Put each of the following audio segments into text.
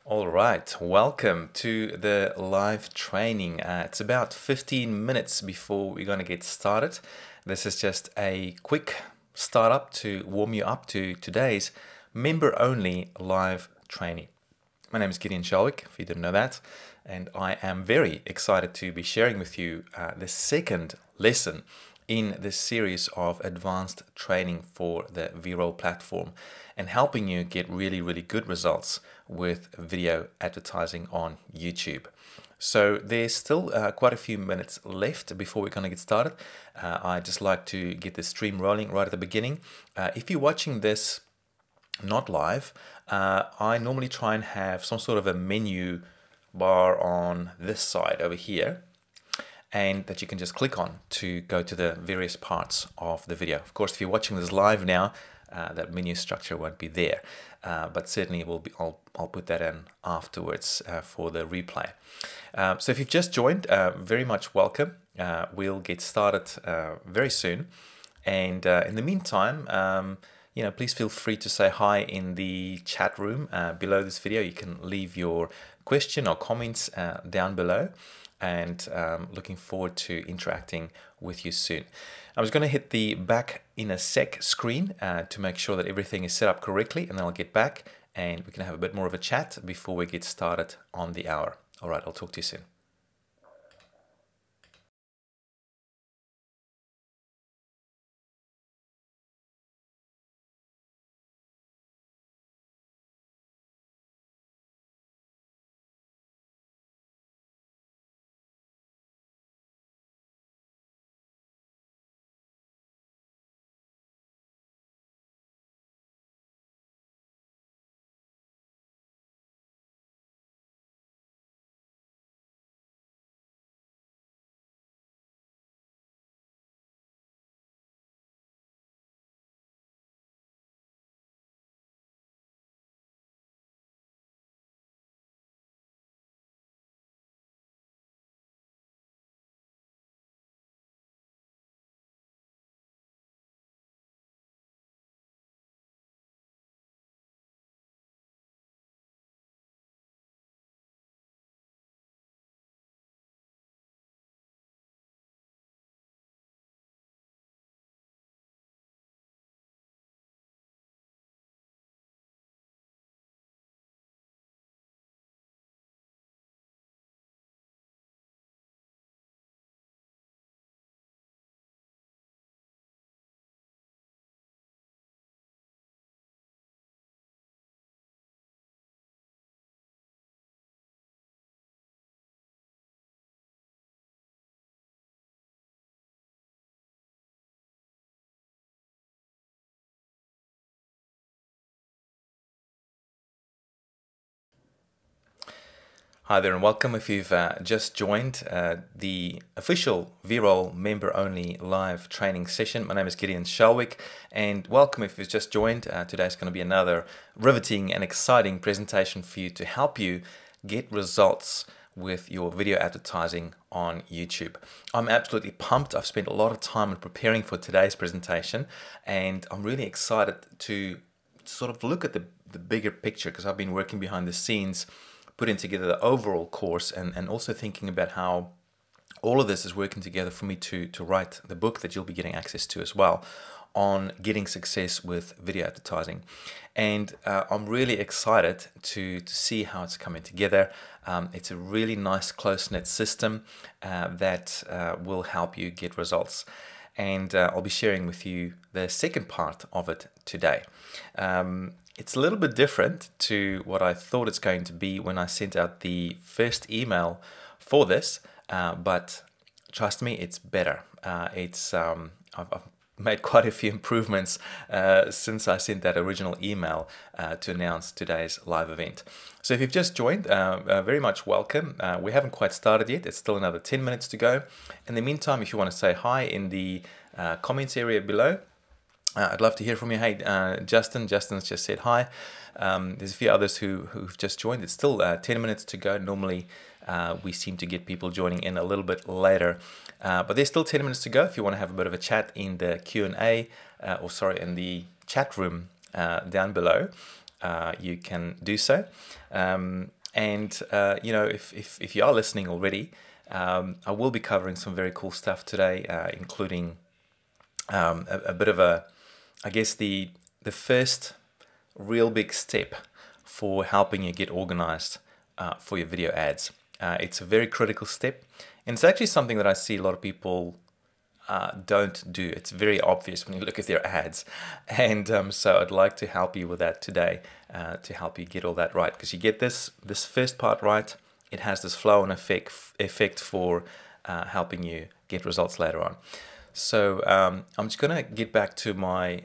All right, welcome to the live training. It's about 15 minutes before we're going to get started. This is just a quick startup to warm you up to today's member-only live training. My name is Gideon Shalwick, if you didn't know that, and I am very excited to be sharing with you the second lesson in this series of advanced training for the Veeroll platform and helping you get really good results with video advertising on YouTube. So there's still quite a few minutes left before we're going to get started. I'd just like to get the stream rolling right at the beginning. If you're watching this not live, I normally try and have some sort of a menu bar on this side over here, and that you can just click on to go to the various parts of the video. Of course, if you're watching this live now, that menu structure won't be there, but certainly it will be. I'll put that in afterwards for the replay. So if you've just joined, very much welcome. We'll get started very soon, and in the meantime, please feel free to say hi in the chat room below this video. You can leave your question or comments down below, and looking forward to interacting with you soon. I was going to hit the back in a sec screen to make sure that everything is set up correctly, and then I'll get back and we can have a bit more of a chat before we get started on the hour. All right, I'll talk to you soon. Hi there and welcome. If you've just joined the official Veeroll member-only live training session, my name is Gideon Shalwick, and welcome if you've just joined. Today's going to be another riveting and exciting presentation for you to help you get results with your video advertising on YouTube. I'm absolutely pumped. I've spent a lot of time in preparing for today's presentation, and I'm really excited to sort of look at the bigger picture, because I've been working behind the scenes putting together the overall course and also thinking about how all of this is working together for me to write the book that you'll be getting access to as well on getting success with video advertising. And I'm really excited to see how it's coming together. It's a really nice close-knit system that will help you get results. And I'll be sharing with you the second part of it today. It's a little bit different to what I thought it's going to be when I sent out the first email for this, but trust me, it's better. I've made quite a few improvements since I sent that original email to announce today's live event. So if you've just joined, very much welcome. We haven't quite started yet. It's still another 10 minutes to go. In the meantime, if you want to say hi in the comments area below, I'd love to hear from you. Hey, Justin's just said hi. There's a few others who've just joined. It's still 10 minutes to go. Normally, we seem to get people joining in a little bit later. But there's still 10 minutes to go if you want to have a bit of a chat in the Q&A, in the chat room down below. you can do so. If you are listening already, I will be covering some very cool stuff today, including a bit of I guess the first real big step for helping you get organized for your video ads. It's a very critical step, and it's actually something that I see a lot of people don't do. It's very obvious when you look at their ads, and so I'd like to help you with that today, to help you get all that right. Because you get this first part right, it has this flow and effect for helping you get results later on. So I'm just gonna get back to my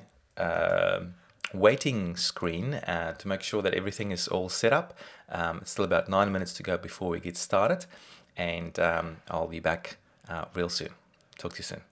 waiting screen to make sure that everything is all set up. It's still about 9 minutes to go before we get started, and I'll be back real soon. Talk to you soon.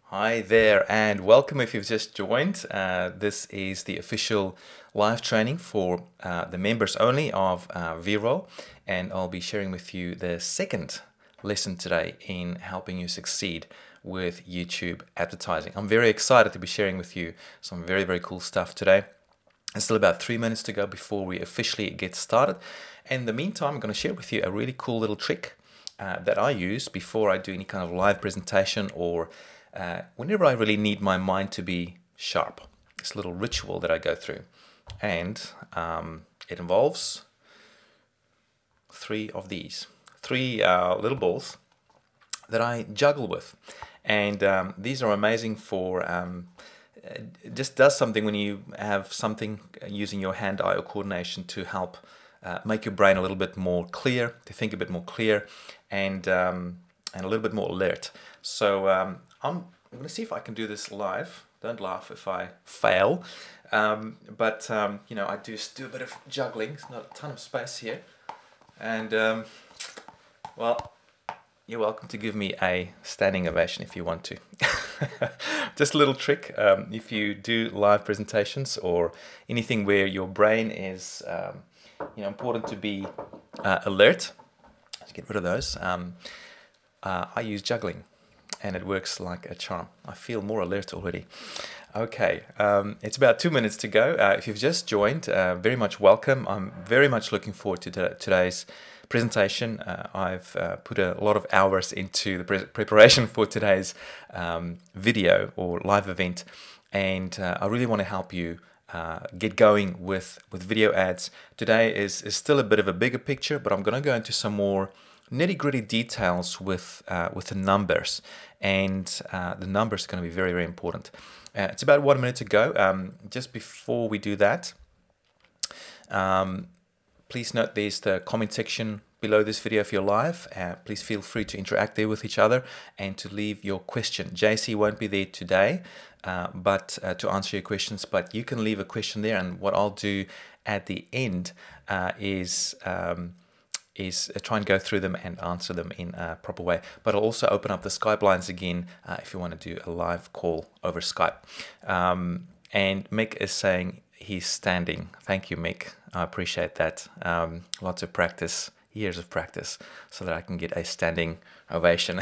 Hi there, and welcome if you've just joined. This is the official live training for the members only of Veeroll, and I'll be sharing with you the second lesson today in helping you succeed with YouTube advertising. I'm very excited to be sharing with you some very cool stuff today. There's still about 3 minutes to go before we officially get started. In the meantime, I'm going to share with you a really cool little trick that I use before I do any kind of live presentation or whenever I really need my mind to be sharp. It's a little ritual that I go through, and it involves three of these, three little balls that I juggle with, and these are amazing for it just does something when you have something using your hand-eye coordination to help make your brain a little bit more clear, to think a bit more clear, and a little bit more alert. So I'm going to see if I can do this live. Don't laugh if I fail, but you know, I just do a bit of juggling. There's not a ton of space here, and well, you're welcome to give me a standing ovation if you want to. Just a little trick. If you do live presentations or anything where your brain is important to be alert, let's get rid of those. I use juggling, and it works like a charm. I feel more alert already. Okay, it's about 2 minutes to go. If you've just joined, very much welcome. I'm very much looking forward to today's presentation. I've put a lot of hours into the preparation for today's video or live event, and I really want to help you get going with video ads. Today is still a bit of a bigger picture, but I'm going to go into some more nitty-gritty details with the numbers, and the numbers are going to be very important. It's about 1 minute to go. Just before we do that, please note there's the comment section below this video if you're live. Please feel free to interact there with each other and to leave your question. JC won't be there today, but to answer your questions, but you can leave a question there, and what I'll do at the end is try and go through them and answer them in a proper way. But I'll also open up the Skype lines again if you want to do a live call over Skype. And Mick is saying he's standing. Thank you, Mick. I appreciate that. Lots of practice, years of practice, so that I can get a standing ovation.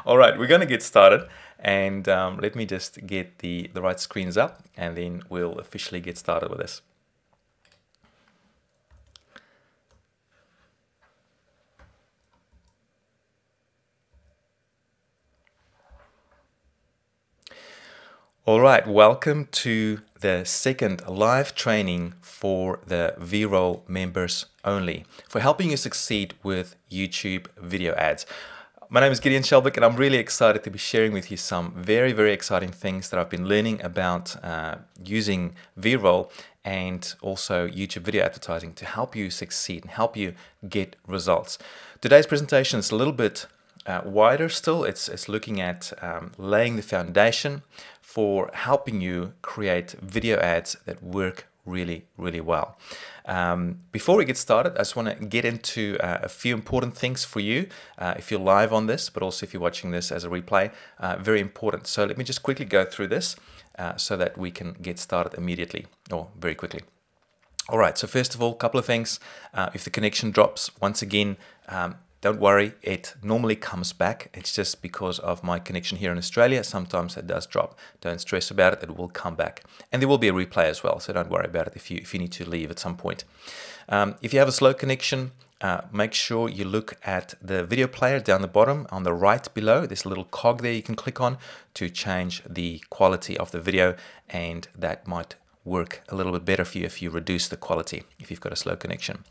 All right, we're going to get started. And let me just get the right screens up, and then we'll officially get started with this. All right, welcome to the second live training for the Veeroll members only, for helping you succeed with YouTube video ads. My name is Gideon Shelvick, and I'm really excited to be sharing with you some very exciting things that I've been learning about using Veeroll and also YouTube video advertising to help you succeed and help you get results. Today's presentation is a little bit wider still. It's looking at laying the foundation for helping you create video ads that work really well. Before we get started, I just want to get into a few important things for you if you're live on this, but also if you're watching this as a replay, very important. So let me just quickly go through this so that we can get started immediately or very quickly. All right, so first of all, a couple of things. If the connection drops, once again, don't worry, it normally comes back. It's just because of my connection here in Australia. Sometimes it does drop. Don't stress about it. It will come back. And there will be a replay as well, so don't worry about it if you need to leave at some point. If you have a slow connection, make sure you look at the video player down the bottom on the right below. There's a little cog there you can click on to change the quality of the video, and that might work a little bit better for you if you reduce the quality if you've got a slow connection.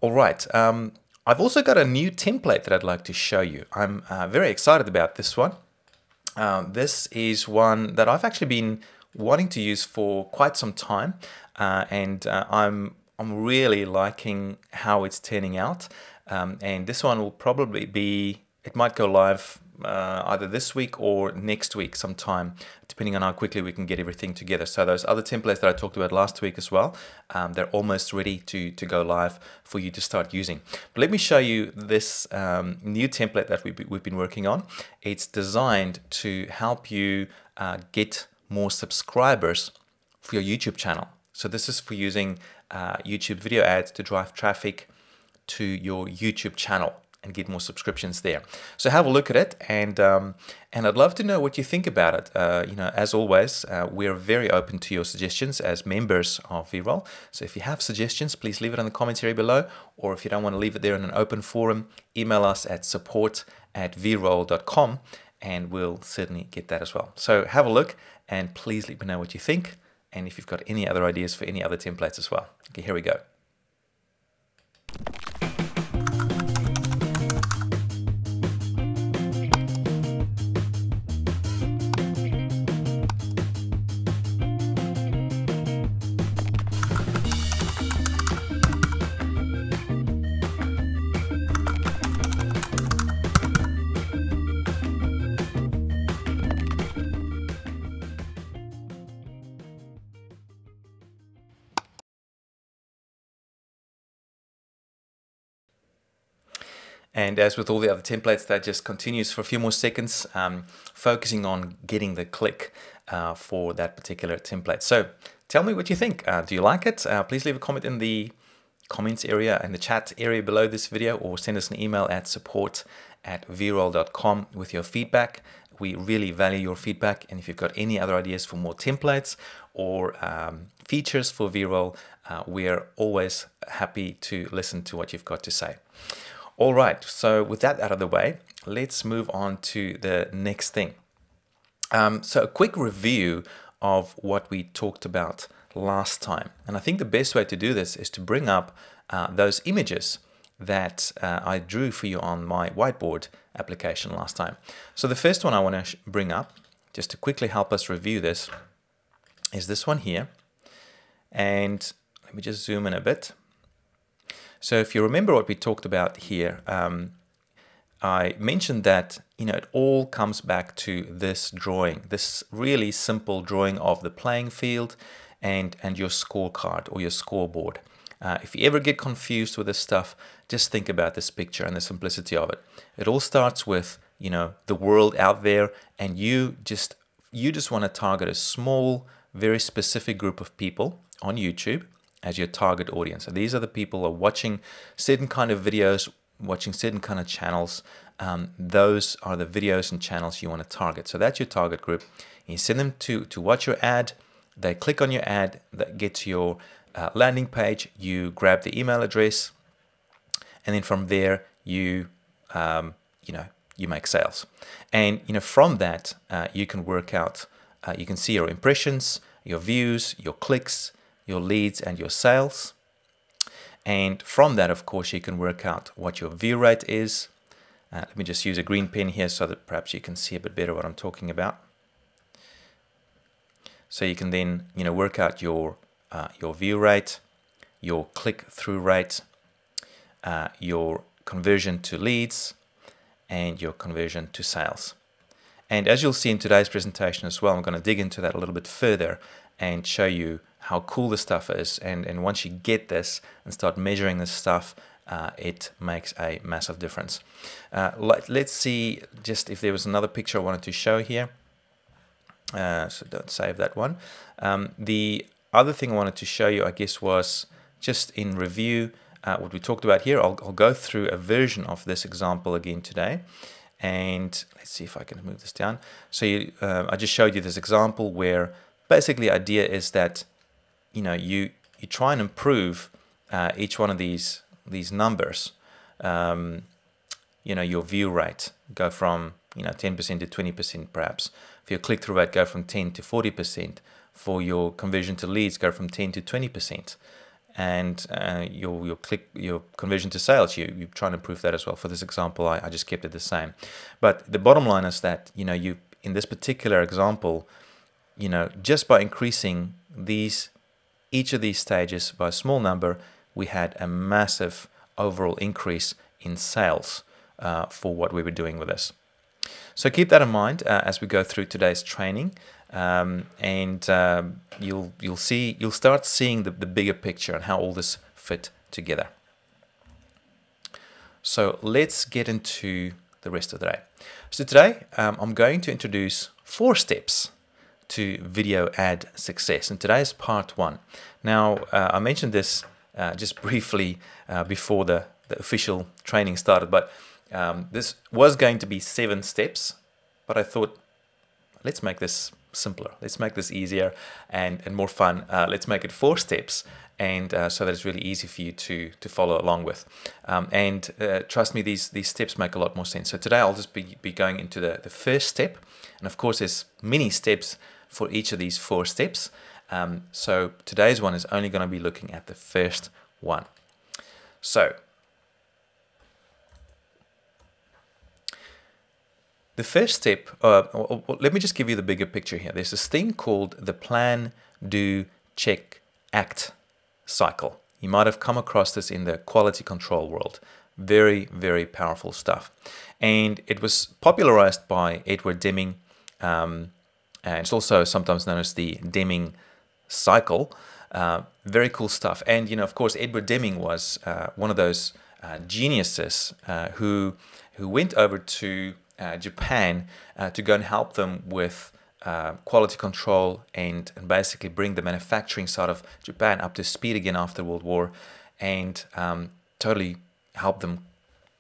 All right. I've also got a new template that I'd like to show you. I'm very excited about this one. This is one that I've actually been wanting to use for quite some time, and I'm really liking how it's turning out. And this one will probably be, it might go live either this week or next week sometime, depending on how quickly we can get everything together. So those other templates that I talked about last week as well, they're almost ready to go live for you to start using. But let me show you this new template that we've been working on. It's designed to help you get more subscribers for your YouTube channel. So this is for using YouTube video ads to drive traffic to your YouTube channel and get more subscriptions there. So have a look at it, and I'd love to know what you think about it. As always, we're very open to your suggestions as members of Veeroll. So if you have suggestions, please leave it in the comments area below, or if you don't want to leave it there in an open forum, email us at support@veeroll.com, and we'll certainly get that as well. So have a look, and please let me know what you think, and if you've got any other ideas for any other templates as well. Okay, here we go. And as with all the other templates, that just continues for a few more seconds, focusing on getting the click for that particular template. So tell me what you think. Do you like it? Please leave a comment in the comments area and the chat area below this video, or send us an email at support@veeroll.com with your feedback. We really value your feedback, and if you've got any other ideas for more templates or features for Veeroll, we're always happy to listen to what you've got to say. All right, so with that out of the way, let's move on to the next thing. So a quick review of what we talked about last time. And I think the best way to do this is to bring up those images that I drew for you on my whiteboard application last time. So the first one I want to bring up, just to quickly help us review this, is this one here. And let me just zoom in a bit. So if you remember what we talked about here, I mentioned that it all comes back to this drawing, this really simple drawing of the playing field and your scorecard or your scoreboard. If you ever get confused with this stuff, just think about this picture and the simplicity of it. It all starts with the world out there, and you just want to target a small, very specific group of people on YouTube as your target audience. So these are the people who are watching certain kind of videos, watching certain kind of channels. Those are the videos and channels you want to target. So that's your target group. You send them to watch your ad. They click on your ad, that gets to your landing page. You grab the email address, and then from there you make sales. And from that you can work out. You can see your impressions, your views, your clicks, your leads, and your sales. And from that, of course, you can work out what your view rate is. Let me just use a green pen here so that perhaps you can see a bit better what I'm talking about. So you can then work out your view rate, your click-through rate, your conversion to leads, and your conversion to sales. And as you'll see in today's presentation as well, I'm going to dig into that a little bit further and show you how cool this stuff is. And once you get this and start measuring this stuff, it makes a massive difference. Let's see just if there was another picture I wanted to show here. So don't save that one. The other thing I wanted to show you, I guess, was just in review what we talked about here. I'll go through a version of this example again today. And let's see if I can move this down. So I just showed you this example where basically the idea is that you try and improve each one of these numbers. Your view rate go from 10% to 20% perhaps. For your click-through rate, go from 10 to 40%. For your conversion to leads, go from 10 to 20%. And your conversion to sales, you try and improve that as well. For this example, I just kept it the same. But the bottom line is that you in this particular example, just by increasing each of these stages by a small number, we had a massive overall increase in sales for what we were doing with this. So keep that in mind as we go through today's training, and you'll start seeing the bigger picture and how all this fit together. So let's get into the rest of the day. So today I'm going to introduce 4 steps to video ad success, and today's part 1. Now I mentioned this just briefly before the official training started, but this was going to be 7 steps, but I thought, let's make this simpler. Let's make this easier and more fun. Let's make it 4 steps, and so that it's really easy for you to follow along with. And trust me, these steps make a lot more sense. So today I'll just be going into the first step, and of course there's many steps for each of these 4 steps. So today's one is only going to be looking at the first one. So the first step, let me just give you the bigger picture here. There's this thing called the plan, do, check, act cycle. You might have come across this in the quality control world. Very, very powerful stuff. And it was popularized by Edward Deming, and it's also sometimes known as the Deming cycle. Very cool stuff. And, you know, of course, Edward Deming was one of those geniuses who went over to Japan to go and help them with quality control and basically bring the manufacturing side of Japan up to speed again after World War, and totally help them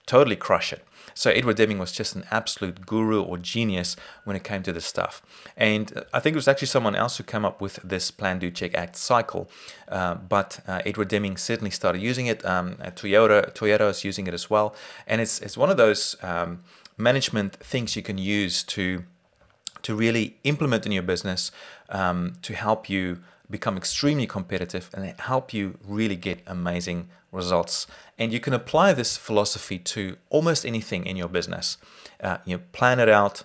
totally crush it. So Edward Deming was just an absolute guru or genius when it came to this stuff. And I think it was actually someone else who came up with this plan, do, check, act cycle. But Edward Deming certainly started using it. Toyota is using it as well. And it's one of those management things you can use to really implement in your business, to help you become extremely competitive and help you really get amazing results. And you can apply this philosophy to almost anything in your business. You plan it out,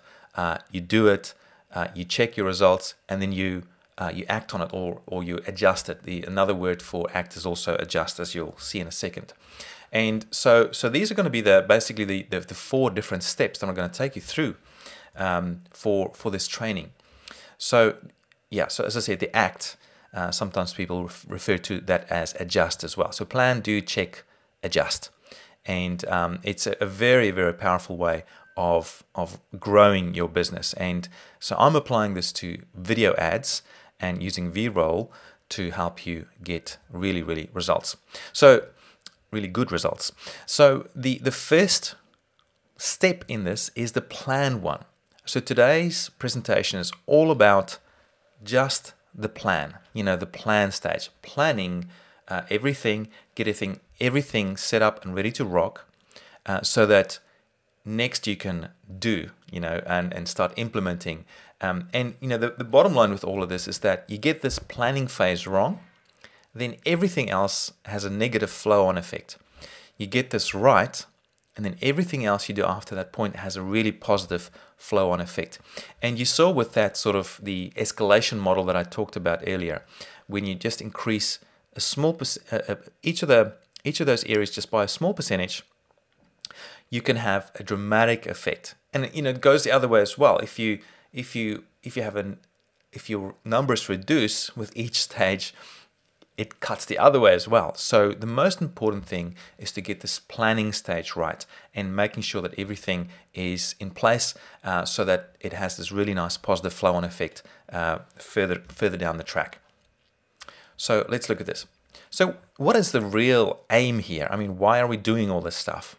you do it, you check your results, and then you act on it, or you adjust it. Another word for act is also adjust, as you'll see in a second. And so these are going to be basically the 4 different steps that I'm going to take you through for this training. So yeah, so as I said, the act, sometimes people refer to that as adjust as well. So plan, do, check, adjust. And it's a very, very powerful way of growing your business. And so I'm applying this to video ads and using Veeroll to help you get really, really results. So really good results. So the first step in this is the plan one. So today's presentation is all about just the plan, the plan stage, planning everything, getting everything set up and ready to rock, so that next you can do, and start implementing. And the bottom line with all of this is that you get this planning phase wrong, then everything else has a negative flow-on effect. You get this right, and then everything else you do after that point has a really positive flow-on effect. And you saw with that sort of the escalation model that I talked about earlier, when you just increase a small each of those areas just by a small percentage, you can have a dramatic effect. And it goes the other way as well. If your numbers reduce with each stage, it cuts the other way as well. So the most important thing is to get this planning stage right and making sure that everything is in place, so that it has this really nice positive flow-on effect further down the track. So let's look at this. So what is the real aim here? I mean, why are we doing all this stuff?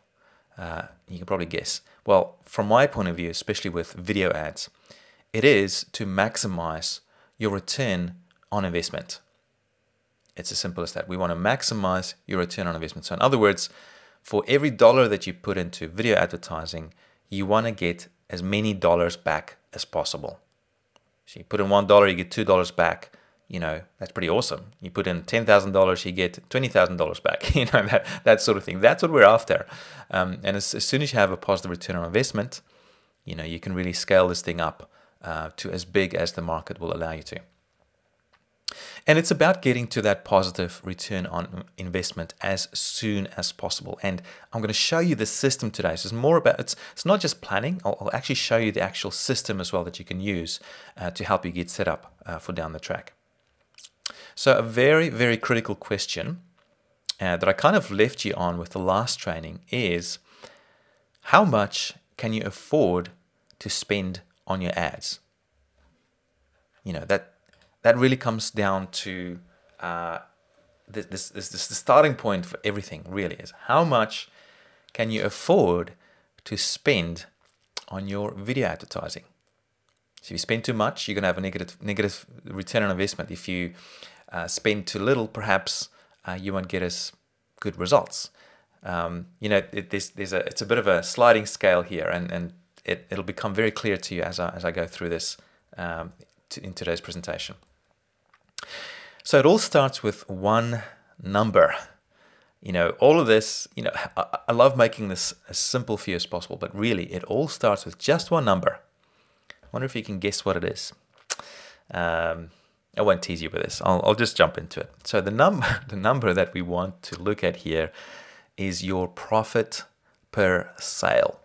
You can probably guess. Well, from my point of view, especially with video ads, it is to maximize your return on investment. It's as simple as that. We want to maximize your return on investment. So in other words, for every dollar that you put into video advertising, you want to get as many dollars back as possible. So you put in $1, you get $2 back. That's pretty awesome. You put in $10,000, you get $20,000 back. That sort of thing. That's what we're after. And as soon as you have a positive return on investment, you can really scale this thing up to as big as the market will allow you to. And it's about getting to that positive return on investment as soon as possible. And I'm going to show you the system today. So it's more about, it's not just planning. I'll actually show you the actual system as well that you can use to help you get set up for down the track. So a very, very critical question that I kind of left you on with the last training is, how much can you afford to spend on your ads? You know, that really comes down to the starting point for everything, really, is how much can you afford to spend on your video advertising? So if you spend too much, you're going to have a negative return on investment. If you spend too little, perhaps you won't get as good results. You know, it's a bit of a sliding scale here, and it'll become very clear to you as I go through this in today's presentation. So it all starts with one number. You know, all of this, you know, I love making this as simple for you as possible, but really it all starts with just one number. I wonder if you can guess what it is. I won't tease you with this. I'll just jump into it. So the number that we want to look at here is your profit per sale.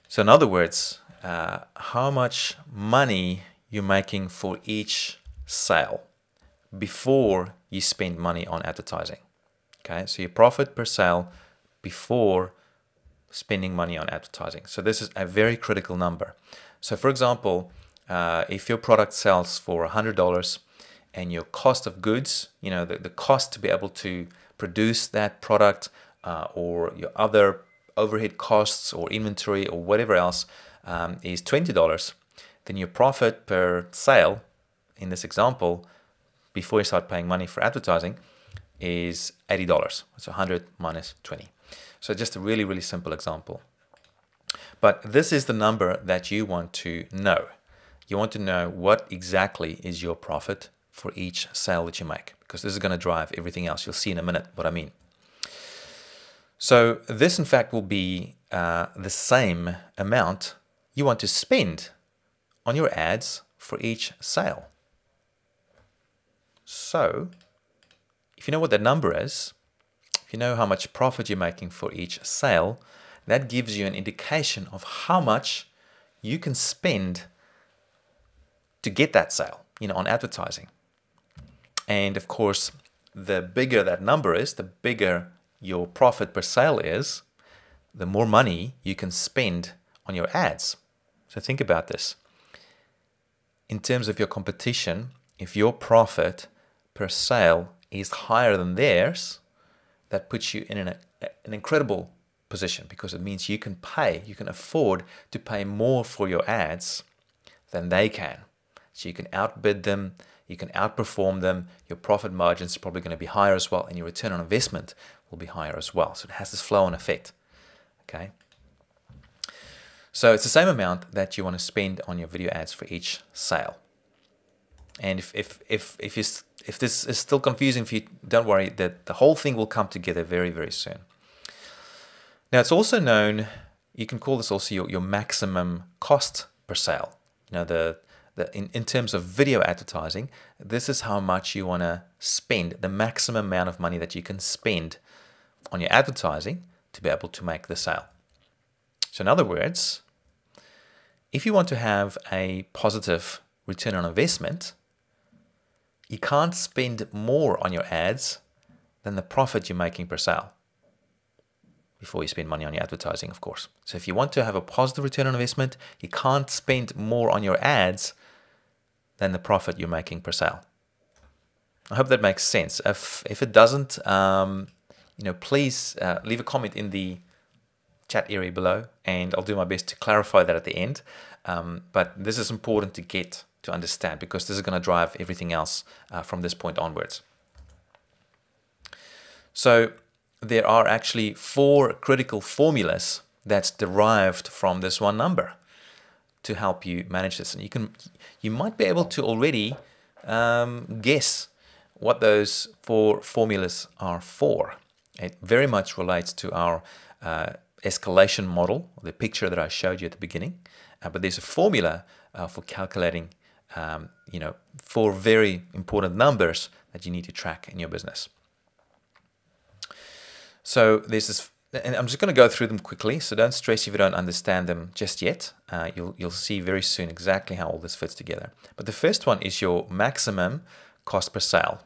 So in other words, how much money you're making for each sale before you spend money on advertising. Okay, so your profit per sale before spending money on advertising. So this is a very critical number. So for example, if your product sells for $100 and your cost of goods, you know, the cost to be able to produce that product or your other overhead costs or inventory or whatever else is $20, then your profit per sale in this example, before you start paying money for advertising, is $80. So 100 minus 20. So just a really, really simple example. But this is the number that you want to know. You want to know what exactly is your profit for each sale that you make, because this is going to drive everything else. You'll see in a minute what I mean. So this, in fact, will be the same amount you want to spend on your ads for each sale. So if you know what that number is, if you know how much profit you're making for each sale, that gives you an indication of how much you can spend to get that sale, you know, on advertising. And of course, the bigger that number is, the bigger your profit per sale is, the more money you can spend on your ads. So think about this. In terms of your competition, if your profit per sale is higher than theirs, that puts you in an incredible position, because it means you can afford to pay more for your ads than they can. So you can outbid them, you can outperform them, your profit margins are probably going to be higher as well, and your return on investment will be higher as well. So it has this flow-on effect. Okay. So it's the same amount that you want to spend on your video ads for each sale. And if this is still confusing for you, don't worry, that the whole thing will come together very, very soon. Now it's also known, you can call this also your maximum cost per sale. You know, in terms of video advertising, this is how much you want to spend, the maximum amount of money that you can spend on your advertising to be able to make the sale. So in other words, if you want to have a positive return on investment, you can't spend more on your ads than the profit you're making per sale before you spend money on your advertising, of course. So if you want to have a positive return on investment, you can't spend more on your ads than the profit you're making per sale. I hope that makes sense. If it doesn't, you know, please leave a comment in the chat area below, and I'll do my best to clarify that at the end. But this is important to get to understand, because this is going to drive everything else from this point onwards. So there are actually 4 critical formulas that's derived from this one number to help you manage this. And you might be able to already guess what those 4 formulas are for. It very much relates to our escalation model, the picture that I showed you at the beginning. But there's a formula for calculating four very important numbers that you need to track in your business. So there's this, and I'm just going to go through them quickly, so don't stress if you don't understand them just yet. You'll see very soon exactly how all this fits together. But the first one is your maximum cost per sale.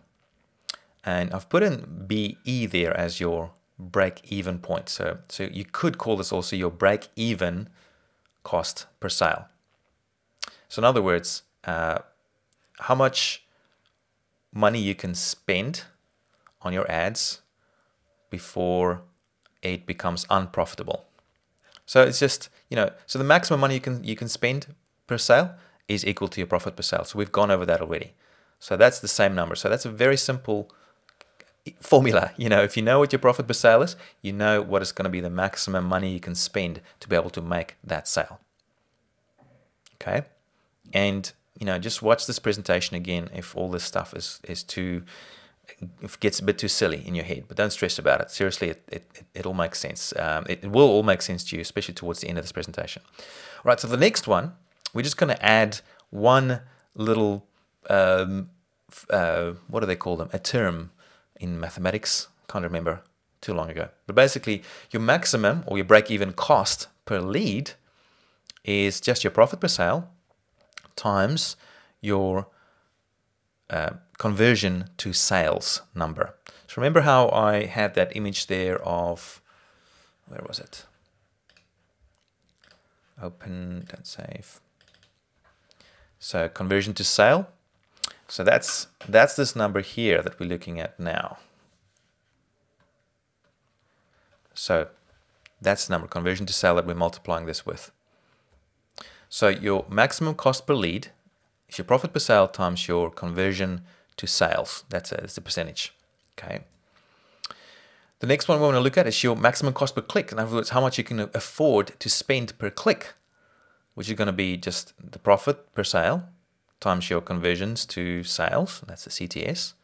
And I've put in BE there as your break-even point. So you could call this also your break-even cost per sale. So in other words, how much money you can spend on your ads before it becomes unprofitable. So it's just, so the maximum money you can spend per sale is equal to your profit per sale. So we've gone over that already. So that's the same number. So that's a very simple formula. If you know what your profit per sale is, you know what is going to be the maximum money you can spend to be able to make that sale. Okay? And, just watch this presentation again if all this stuff is too, if it gets a bit too silly in your head, but don't stress about it. Seriously, it'll make sense. It will all make sense to you, especially towards the end of this presentation. All right, so the next one, we're just going to add one little, what do they call them? A term in mathematics. Can't remember, too long ago. But basically, your maximum or your break-even cost per lead is just your profit per sale times your conversion to sales number. So remember how I had that image there of, where was it? Open, don't save. So conversion to sale. So that's this number here that we're looking at now. So that's the number, conversion to sale, that we're multiplying this with. So your maximum cost per lead is your profit per sale times your conversion to sales. That's the percentage. Okay. The next one we want to look at is your maximum cost per click. In other words, how much you can afford to spend per click, which is going to be just the profit per sale times your conversions to sales. That's the CTS,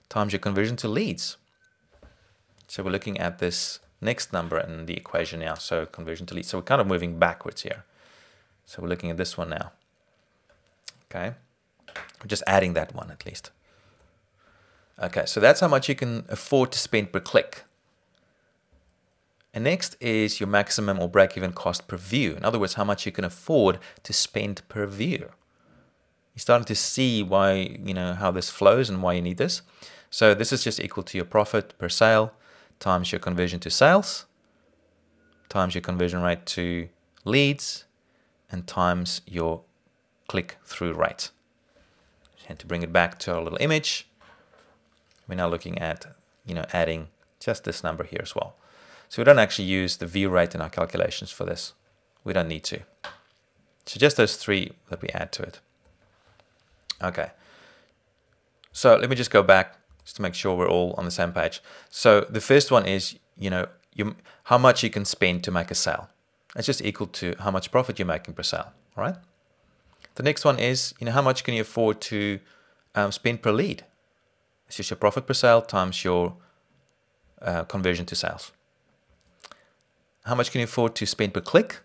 times your conversion to leads. So we're looking at this next number in the equation now. So conversion to leads. So we're kind of moving backwards here. So we're looking at this one now. Okay. We're just adding that one at least. Okay, so that's how much you can afford to spend per click. And next is your maximum or break-even cost per view. In other words, how much you can afford to spend per view. You're starting to see why, how this flows and why you need this. So this is just equal to your profit per sale times your conversion to sales, times your conversion rate to leads, and times your click-through rate. And to bring it back to our little image, we're now looking at, adding just this number here as well. So we don't actually use the view rate in our calculations for this. We don't need to. So just those three that we add to it. Okay. So let me just go back just to make sure we're all on the same page. So the first one is, how much you can spend to make a sale. That's just equal to how much profit you're making per sale. All right. The next one is, how much can you afford to spend per lead? It's just your profit per sale times your conversion to sales. How much can you afford to spend per click?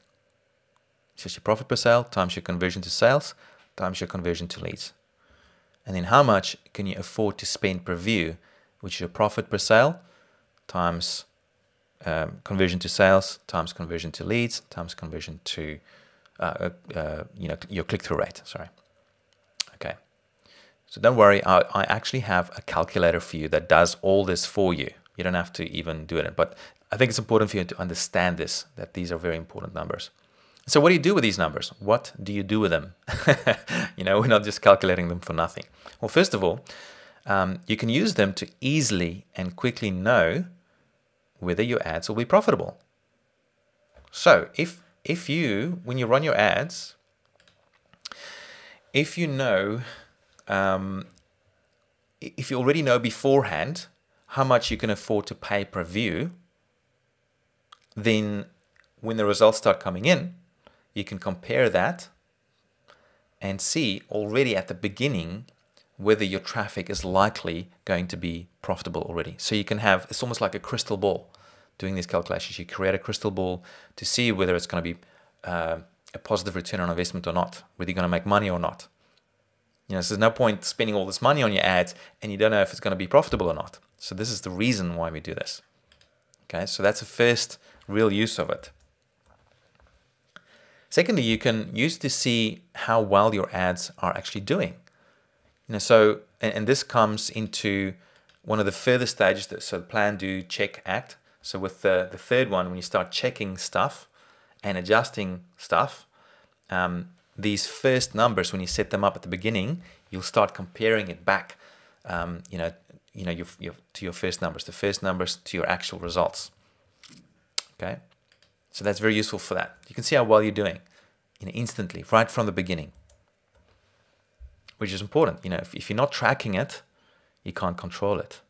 It's just your profit per sale times your conversion to sales times your conversion to leads. And then how much can you afford to spend per view, which is your profit per sale times conversion to sales times conversion to leads times conversion to your click-through rate. Sorry. Okay. So don't worry, I actually have a calculator for you that does all this for you. You don't have to even do it, but I think it's important for you to understand this, that these are very important numbers. So what do you do with these numbers? What do you do with them? We're not just calculating them for nothing. Well, first of all, you can use them to easily and quickly know whether your ads will be profitable. So if you, when you run your ads, if you know, if you already know beforehand how much you can afford to pay per view, then when the results start coming in, you can compare that and see already at the beginning whether your traffic is likely going to be profitable already. So you can have, it's almost like a crystal ball doing these calculations. You create a crystal ball to see whether it's going to be a positive return on investment or not, whether you're going to make money or not. So there's no point spending all this money on your ads and you don't know if it's going to be profitable or not. So this is the reason why we do this. Okay, so that's the first real use of it. Secondly, you can use to see how well your ads are actually doing. So, and this comes into one of the further stages, so plan, do, check, act. So with the third one, when you start checking stuff and adjusting stuff, these first numbers, when you set them up at the beginning, you'll start comparing it back, to your first numbers, the first numbers to your actual results. Okay, so that's very useful for that. You can see how well you're doing, instantly, right from the beginning, which is important. If you're not tracking it, you can't control it.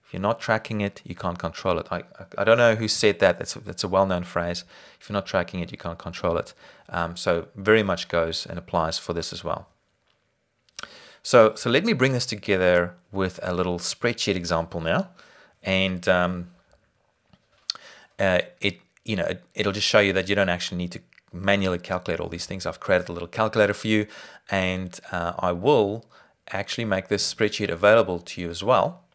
If you're not tracking it, you can't control it. I don't know who said that. That's a well-known phrase. If you're not tracking it, you can't control it. So very much goes and applies for this as well. So let me bring this together with a little spreadsheet example now, and it'll just show you that you don't actually need to manually calculate all these things. I've created a little calculator for you, and I will actually make this spreadsheet available to you as well.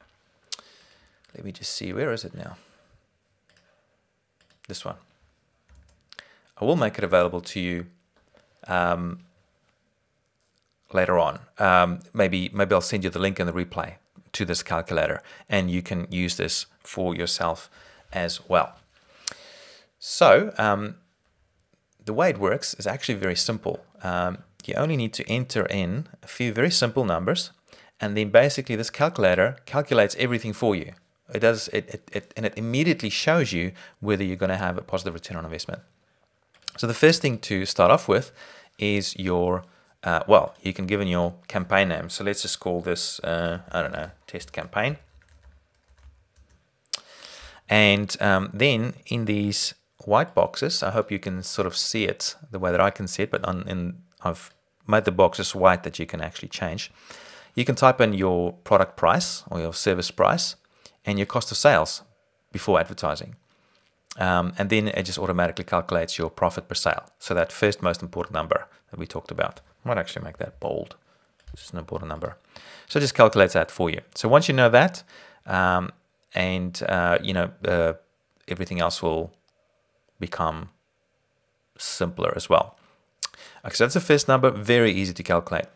Let me just see, where is it now? This one. I will make it available to you later on. Maybe I'll send you the link in the replay to this calculator, and you can use this for yourself as well. So the way it works is actually very simple. You only need to enter in a few very simple numbers, and then basically this calculator calculates everything for you. It does it, and it immediately shows you whether you're going to have a positive return on investment. So the first thing to start off with is your you can give in your campaign name. So let's just call this I don't know, test campaign. And then in these white boxes, I hope you can sort of see it the way that I can see it, but I've made the boxes white that you can actually change. You can type in your product price or your service price and your cost of sales before advertising. And then it just automatically calculates your profit per sale. So that first most important number that we talked about. I might actually make that bold. It's an important number. So it just calculates that for you. So once you know that, everything else will become simpler as well. Okay, so that's the first number, very easy to calculate.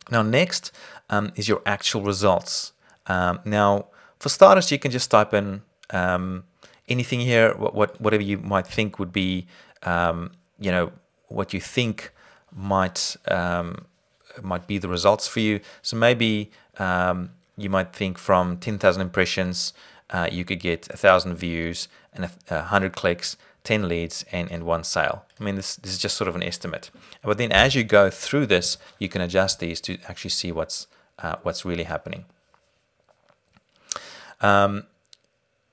Now next is your actual results. Now for starters, you can just type in anything here, whatever you might think would be, what you think might be the results for you. So maybe you might think from 10,000 impressions, you could get 1,000 views and 100 clicks, 10 leads, and 1 sale. I mean, this is just sort of an estimate. But then as you go through this, you can adjust these to actually see what's really happening.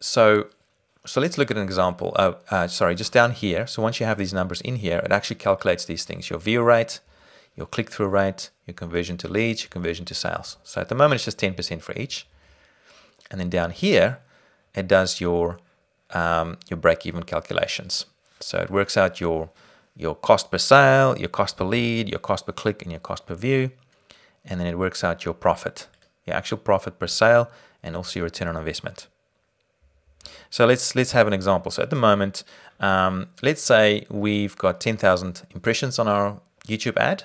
So let's look at an example. Just down here. So once you have these numbers in here, it actually calculates these things: your view rate, your click-through rate, your conversion to leads, your conversion to sales. So at the moment, it's just 10% for each. And then down here, it does your break-even calculations. So it works out your cost per sale, your cost per lead, your cost per click, and your cost per view. And then it works out your profit, your actual profit per sale, and also your return on investment. So let's have an example. So at the moment, let's say we've got 10,000 impressions on our YouTube ad,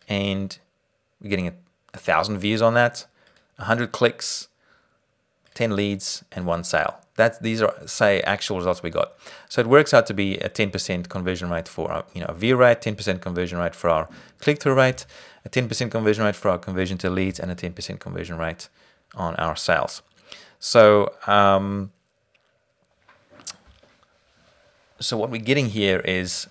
and we're getting 1,000 views on that, 100 clicks, 10 leads, and 1 sale. These are, say, actual results we got. So it works out to be a 10% conversion rate for our view rate, 10% conversion rate for our click-through rate, a 10% conversion rate for our conversion to leads, and a 10% conversion rate on our sales. So so what we're getting here is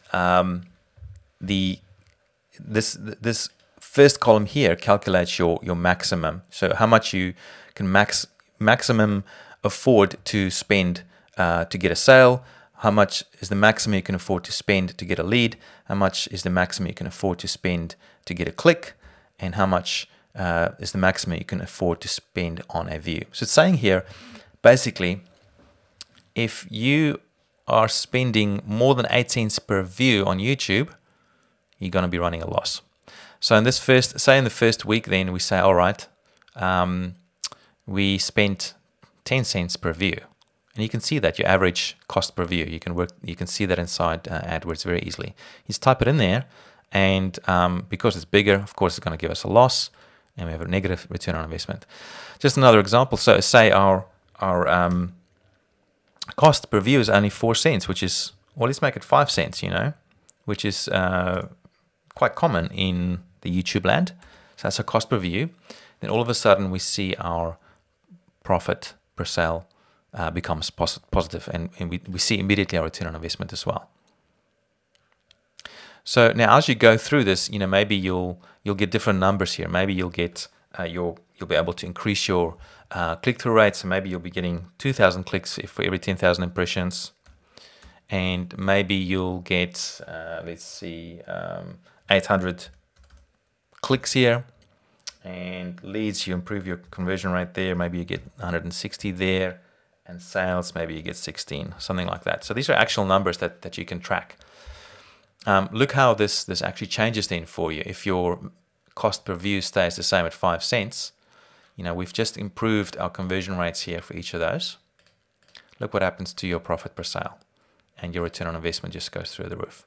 this first column here calculates your maximum. So how much you can maximum afford to spend to get a sale, how much is the maximum you can afford to spend to get a lead, how much is the maximum you can afford to spend to get a click, and how much is the maximum you can afford to spend on a view. So it's saying here, basically, if you are spending more than 8 cents per view on YouTube, you're going to be running a loss. So in this say in the first week, then we say, all right, we spent 10 cents per view. And you can see that your average cost per view. You can see that inside AdWords very easily. You just type it in there, and because it's bigger, of course, it's going to give us a loss, and we have a negative return on investment. Just another example. So say our cost per view is only 4 cents, which is, well, let's make it 5 cents, which is quite common in the YouTube land. So that's a cost per view. Then all of a sudden we see our profit per sale becomes positive, and we see immediately our return on investment as well. So now as you go through this, maybe you'll get different numbers here. Maybe you'll get you'll be able to increase your click-through rate. So maybe you'll be getting 2,000 clicks for every 10,000 impressions, and maybe you'll get let's see 800 clicks here, and leads, you improve your conversion rate there. Maybe you get 160 there, and sales, maybe you get 16, something like that. So these are actual numbers that you can track. Look how this actually changes then for you. If your cost per view stays the same at 5 cents, we've just improved our conversion rates here for each of those. Look what happens to your profit per sale, and your return on investment just goes through the roof.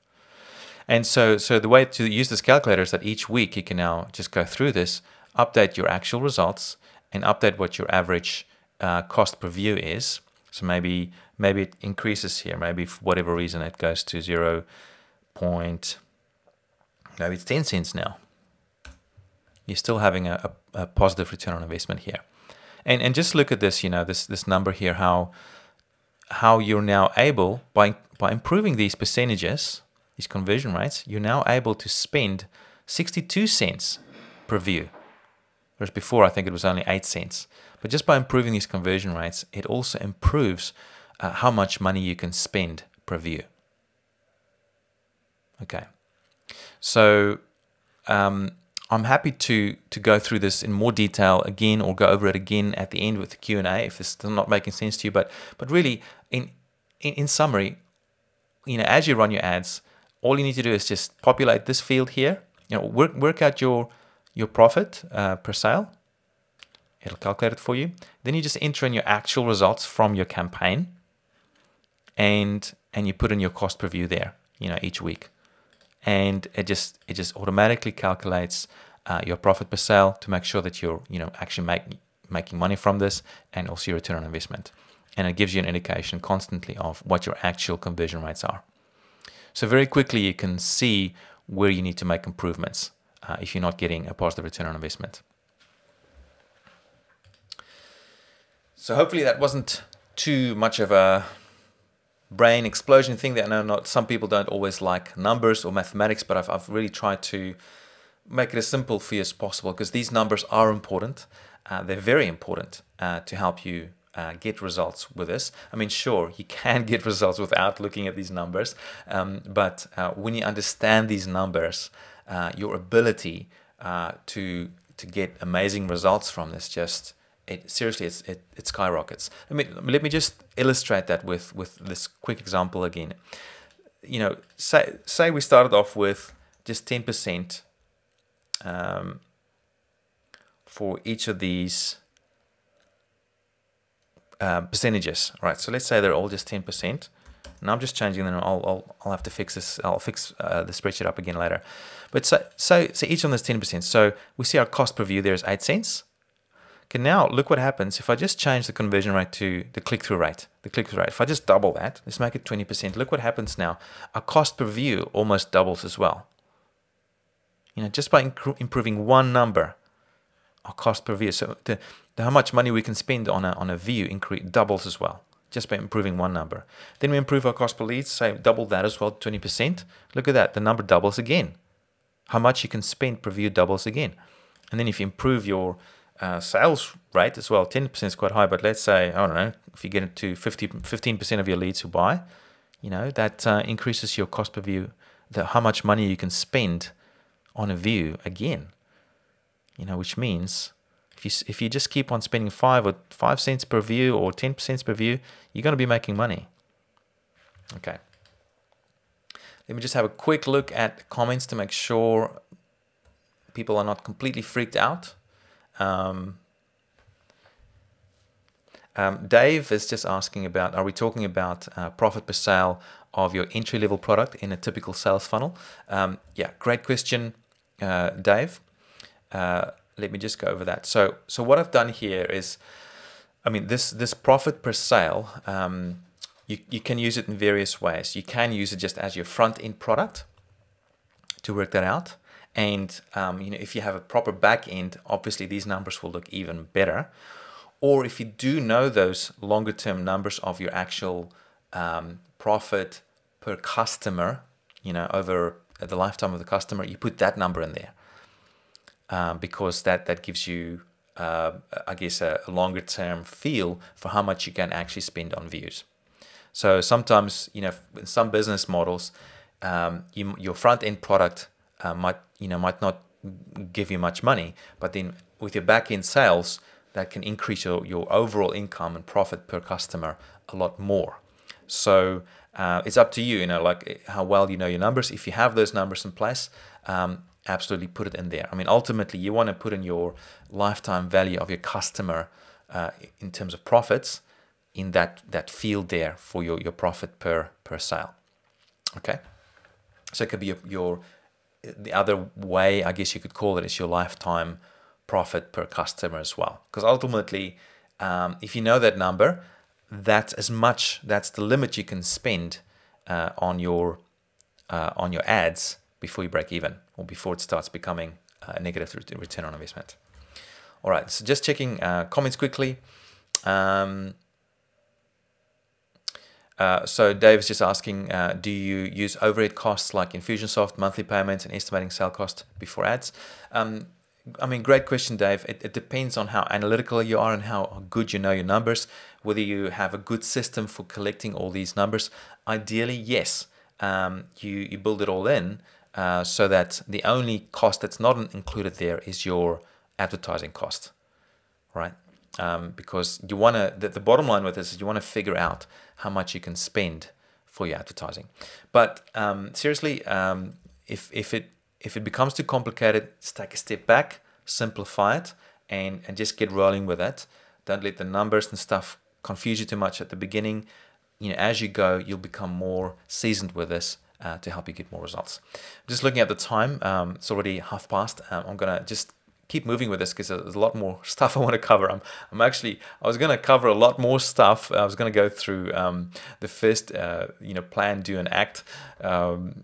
And so the way to use this calculator is that each week you can now just go through this, update your actual results, and update what your average cost per view is. So maybe it increases here. Maybe for whatever reason it goes to maybe it's 10 cents now. You're still having a positive return on investment here. And just look at this, this number here, how you're now able, by improving these percentages, these conversion rates, you're now able to spend 62 cents per view. Whereas before, I think it was only 8 cents. But just by improving these conversion rates, it also improves how much money you can spend per view. Okay. So I'm happy to go through this in more detail again, or go over it again at the end with the Q&A if this is not making sense to you. But really, in summary, as you run your ads, all you need to do is just populate this field here. Work out your profit per sale. It'll calculate it for you. Then you just enter in your actual results from your campaign, and you put in your cost per view there, each week, and it just automatically calculates your profit per sale to make sure that you're actually making money from this, and also your return on investment, and it gives you an indication constantly of what your actual conversion rates are. So very quickly you can see where you need to make improvements if you're not getting a positive return on investment. So hopefully that wasn't too much of a brain explosion thing. That I know some people don't always like numbers or mathematics, but I've really tried to make it as simple for you as possible, because these numbers are important. They're very important to help you get results with this. I mean, sure, you can get results without looking at these numbers, but when you understand these numbers, your ability to get amazing results from this seriously it skyrockets. Let me just illustrate that with this quick example again. Say we started off with just 10% for each of these percentages, right? So let's say they're all just 10%. Now I'm just changing them. I'll have to fix this. I'll fix the spreadsheet up again later. But so each of them is 10%. So we see our cost per view there is 8 cents. Okay, now look what happens if I just change the conversion rate to the click-through rate. If I just double that, let's make it 20%. Look what happens now. Our cost per view almost doubles as well. Just by improving one number, our cost per view. So how much money we can spend on a view doubles as well, just by improving one number. Then we improve our cost per lead, say double that as well, 20%. Look at that, the number doubles again. How much you can spend per view doubles again. And then if you improve your sales rate as well, 10% is quite high, but let's say, I don't know, if you get it to 15% of your leads who buy, that increases your cost per view, how much money you can spend on a view again. Which means if you just keep on spending 5 cents per view or 10 cents per view, you're going to be making money. Okay. Let me just have a quick look at comments to make sure people are not completely freaked out. Dave is just asking about, are we talking about profit per sale of your entry-level product in a typical sales funnel? Yeah, great question, Dave. Let me just go over that. So what I've done here is, I mean, this profit per sale, you can use it in various ways. You can use it just as your front-end product to work that out. And if you have a proper back end, obviously these numbers will look even better. Or if you do know those longer term numbers of your actual profit per customer, over the lifetime of the customer, you put that number in there because that gives you, I guess, a longer term feel for how much you can actually spend on views. So sometimes, in some business models, your front end product might not give you much money, but then with your back end sales, that can increase your overall income and profit per customer a lot more. So it's up to you, like how well you know your numbers. If you have those numbers in place, absolutely put it in there. I mean, ultimately, you want to put in your lifetime value of your customer in terms of profits in that field there for your profit per sale. Okay, so it could be the other way, I guess you could call it, is your lifetime profit per customer as well. Because ultimately, if you know that number, that's the limit you can spend on your ads before you break even, or before it starts becoming a negative return on investment. All right, so just checking comments quickly. So Dave's just asking, do you use overhead costs like Infusionsoft, monthly payments, and estimating sale cost before ads? I mean, great question, Dave. It depends on how analytical you are and how good you know your numbers, whether you have a good system for collecting all these numbers. Ideally, yes, you build it all in so that the only cost that's not included there is your advertising cost, right? Because you want to, the bottom line with this is you want to figure out how much you can spend for your advertising. But seriously, if it becomes too complicated, just take a step back, simplify it, and just get rolling with it. Don't let the numbers and stuff confuse you too much at the beginning. As you go, you'll become more seasoned with this to help you get more results. Just looking at the time, it's already past. I'm gonna just keep moving with this because there's a lot more stuff I want to cover. I was going to cover a lot more stuff. I was going to go through the first, plan, do, and act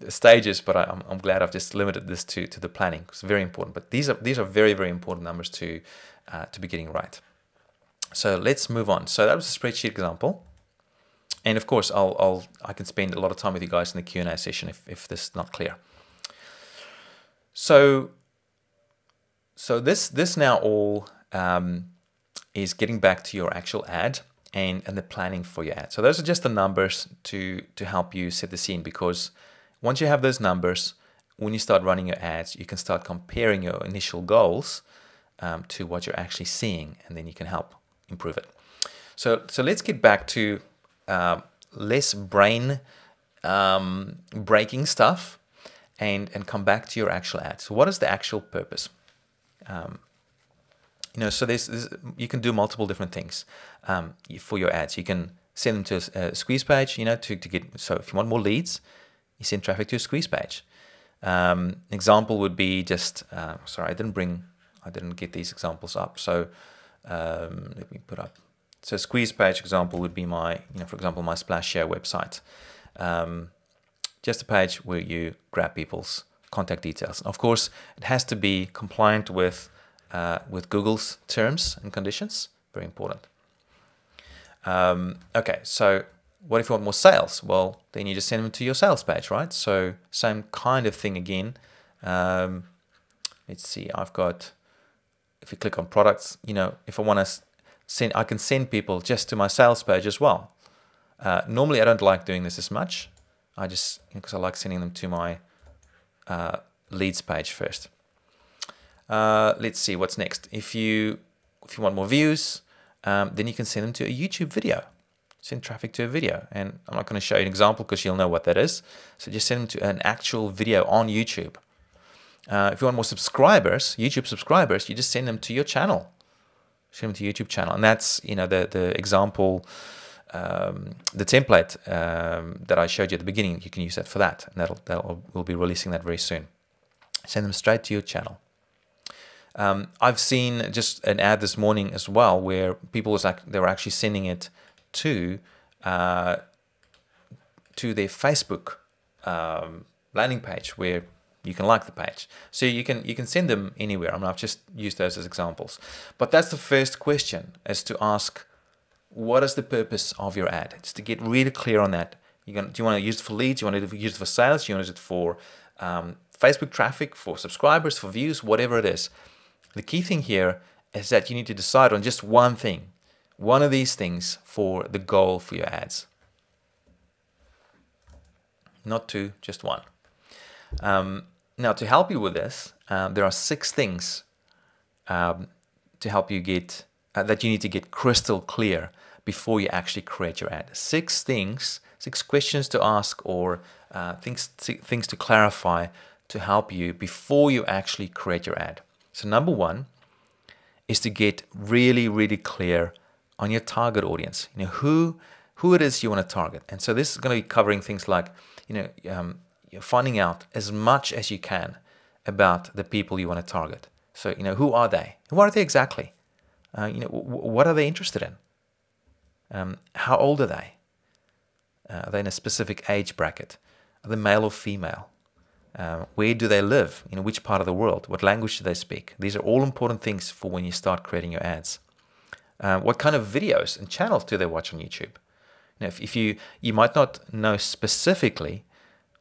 stages, but I'm glad I've just limited this to the planning. It's very important. But these are very, very important numbers to be getting right. So let's move on. So that was a spreadsheet example, and of course I can spend a lot of time with you guys in the Q&A session if this is not clear. So this now all is getting back to your actual ad and the planning for your ad. So those are just the numbers to help you set the scene, because once you have those numbers, when you start running your ads, you can start comparing your initial goals to what you're actually seeing, and then you can help improve it. So let's get back to less brain breaking stuff and come back to your actual ad. So what is the actual purpose? So you can do multiple different things for your ads. You can send them to a squeeze page, to get. So if you want more leads, you send traffic to a squeeze page. Example would be just. Sorry, I didn't get these examples up. So let me put up. So a squeeze page example would be my, for example, my Splash Share website. Just a page where you grab people's contact details. Of course, it has to be compliant with Google's terms and conditions. Very important. Okay, so what if you want more sales? Well, then you just send them to your sales page, right? So same kind of thing again. Let's see. If you click on products, if I want to send, I can send people just to my sales page as well. Normally, I don't like doing this as much. Because I like sending them to my leads page first. Let's see what's next. If you want more views, then you can send them to a YouTube video. Send traffic to a video, and I'm not going to show you an example because you'll know what that is. So just send them to an actual video on YouTube. If you want more subscribers, YouTube subscribers, you just send them to your channel. Send them to YouTube channel. And that's, the example, the template that I showed you at the beginning. You can use that for that. And we'll be releasing that very soon. Send them straight to your channel. I've seen just an ad this morning as well where people they were actually sending it to their Facebook landing page where you can like the page. So you can send them anywhere. I've just used those as examples. But that's the first question, is to ask, what is the purpose of your ad? Just to get really clear on that. Do you want to use it for leads? Do you want to use it for sales? Do you want to use it for Facebook traffic, for subscribers, for views, whatever it is? The key thing here is that you need to decide on just one thing, one of these things for the goal for your ads. Not two, just one. Now, to help you with this, there are 6 things to help you get that you need to get crystal clear before you actually create your ad. 6 things, 6 questions to ask, or things to clarify to help you before you actually create your ad. So number 1 is to get really, really clear on your target audience. Who it is you want to target. And so this is going to be covering things like, you're finding out as much as you can about the people you want to target. So, who are they? Who are they exactly? What are they interested in? How old are they? Are they in a specific age bracket? Are they male or female? Where do they live? Which part of the world? What language do they speak? These are all important things for when you start creating your ads. What kind of videos and channels do they watch on YouTube? If you might not know specifically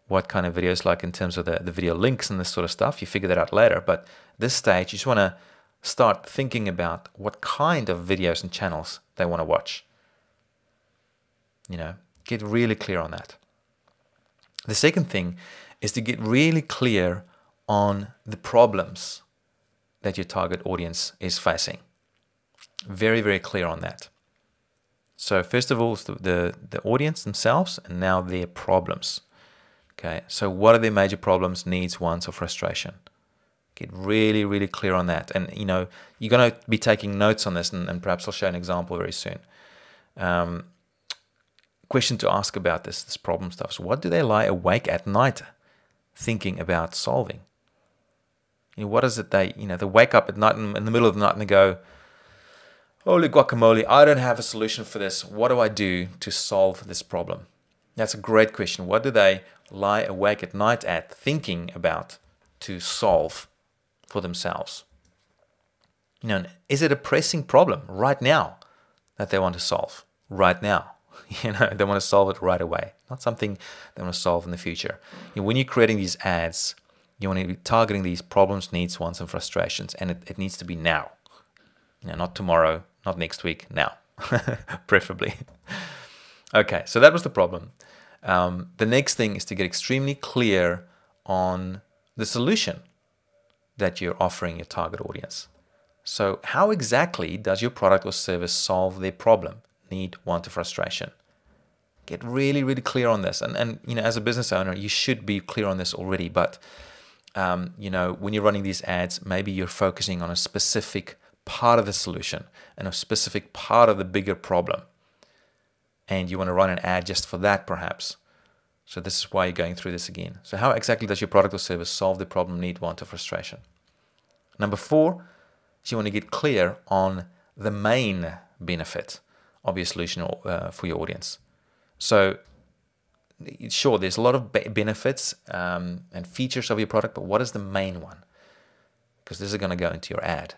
what kind of videos, like in terms of the video links and this sort of stuff, you figure that out later. But at this stage, you just want to start thinking about what kind of videos and channels they want to watch. Get really clear on that. The second thing is to get really clear on the problems that your target audience is facing. Very, very clear on that. So first of all, it's the audience themselves, and now their problems. Okay, so what are their major problems, needs, wants, or frustration? Get really, really clear on that. And, you're going to be taking notes on this, and perhaps I'll show an example very soon. Question to ask about this problem stuff. So what do they lie awake at night thinking about solving? What is it they wake up at night in the middle of the night and they go, holy guacamole, I don't have a solution for this. What do I do to solve this problem? That's a great question. What do they lie awake at night at thinking about to solve for themselves? Is it a pressing problem right now that they want to solve right now? They want to solve it right away, not something they want to solve in the future. When you're creating these ads, you want to be targeting these problems, needs, wants, and frustrations, and it needs to be now. Not tomorrow, not next week, now, preferably. Okay, so that was the problem. The next thing is to get extremely clear on the solution that you're offering your target audience. So how exactly does your product or service solve their problem, need, want, or frustration? Get really, really clear on this. And as a business owner, you should be clear on this already. But, when you're running these ads, maybe you're focusing on a specific part of the solution and a specific part of the bigger problem. And you want to run an ad just for that, perhaps. So this is why you're going through this again. So how exactly does your product or service solve the problem, need, want, or frustration? Number 4 is you want to get clear on the main benefit of your solution for your audience. So sure, there's a lot of benefits and features of your product, but what is the main one? Because this is going to go into your ad.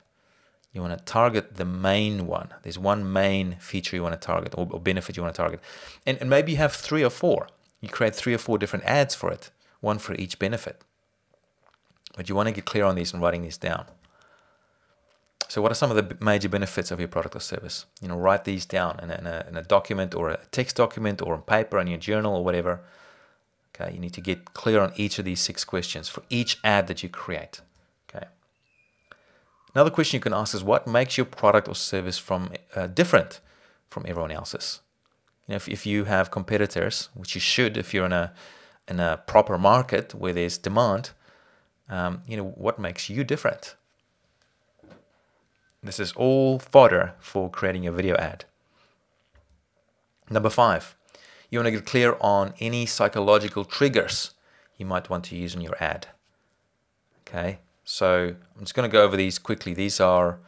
You want to target the main one. There's one main feature you want to target, or benefit you want to target. And maybe you have 3 or 4. You create 3 or 4 different ads for it, one for each benefit. But you want to get clear on these and writing these down. So what are some of the major benefits of your product or service? Write these down in a document, or a text document, or on paper, in your journal, or whatever. Okay, you need to get clear on each of these 6 questions for each ad that you create. Okay. Another question you can ask is, what makes your product or service different from everyone else's? If you have competitors, which you should if you're in a proper market where there's demand, what makes you different. This is all fodder for creating a video ad. Number 5, you want to get clear on any psychological triggers you might want to use in your ad. Okay, so I'm just going to go over these quickly. These are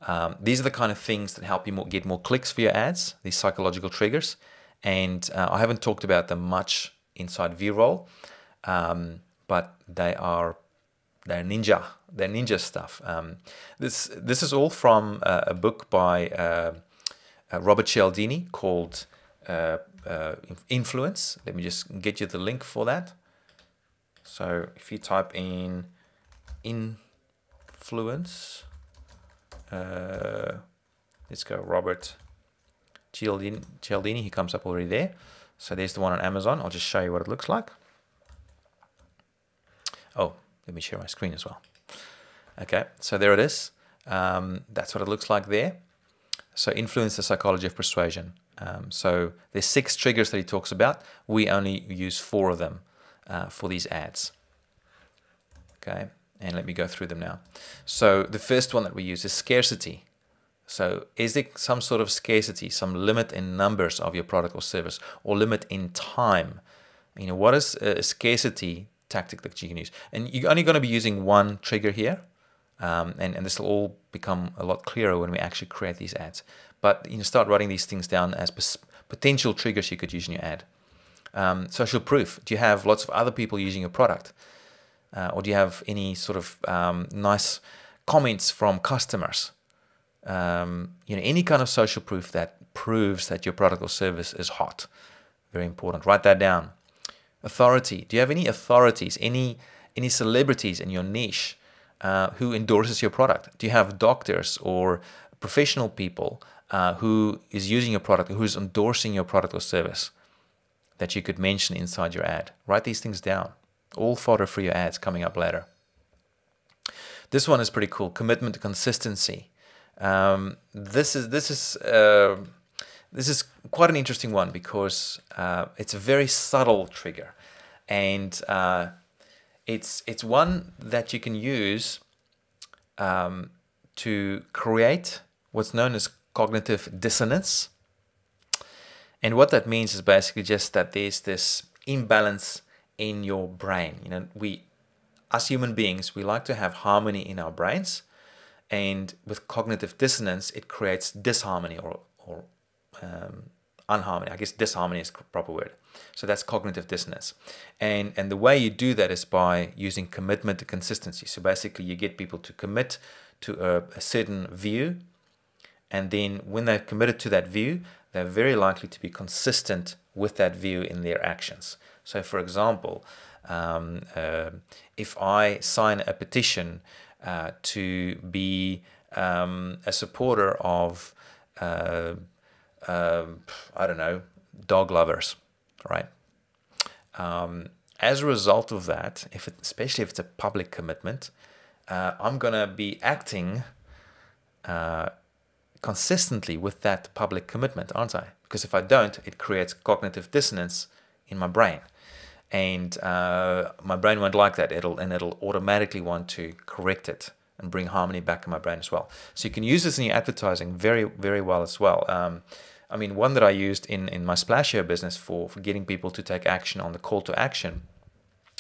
the kind of things that help you get more clicks for your ads, these psychological triggers. And I haven't talked about them much inside Veeroll, but they're ninja stuff. This is all from a book by Robert Cialdini called Influence. Let me just get you the link for that. So if you type in influence, let's go Robert Cialdini, he comes up already there. So there's the one on Amazon. I'll just show you what it looks like. Oh, let me share my screen as well. Okay, so there it is. That's what it looks like there. So Influence, the Psychology of Persuasion. So there's 6 triggers that he talks about. We only use 4 of them for these ads. Okay, and let me go through them now. So the first one that we use is scarcity. So is there some sort of scarcity, some limit in numbers of your product or service, or limit in time? What is a scarcity tactic that you can use? And you're only going to be using one trigger here, and this will all become a lot clearer when we actually create these ads. But start writing these things down as potential triggers you could use in your ad. Social proof. Do you have lots of other people using your product? Or do you have any sort of nice comments from customers? Any kind of social proof that proves that your product or service is hot. Very important. Write that down. Authority. Do you have any authorities, any celebrities in your niche who endorses your product? Do you have doctors or professional people who is using your product, who's endorsing your product or service that you could mention inside your ad? Write these things down. All fodder for your ads coming up later. This one is pretty cool. Commitment to consistency. This is quite an interesting one because it's a very subtle trigger, and it's one that you can use to create what's known as cognitive dissonance. And what that means is basically just that there's this imbalance in your brain. We, as human beings, we like to have harmony in our brains. And with cognitive dissonance, it creates disharmony or unharmony. I guess disharmony is the proper word. So that's cognitive dissonance. And the way you do that is by using commitment to consistency. So basically you get people to commit to a certain view. And then when they've committed to that view, they're very likely to be consistent with that view in their actions. So for example, if I sign a petition to be a supporter of, I don't know, dog lovers, right? As a result of that, especially if it's a public commitment, I'm going to be acting consistently with that public commitment, aren't I? Because if I don't, it creates cognitive dissonance in my brain. And my brain won't like that. It'll automatically want to correct it and bring harmony back in my brain as well. So you can use this in your advertising very, very well as well. I mean, one that I used in my Splashio business for getting people to take action on the call to action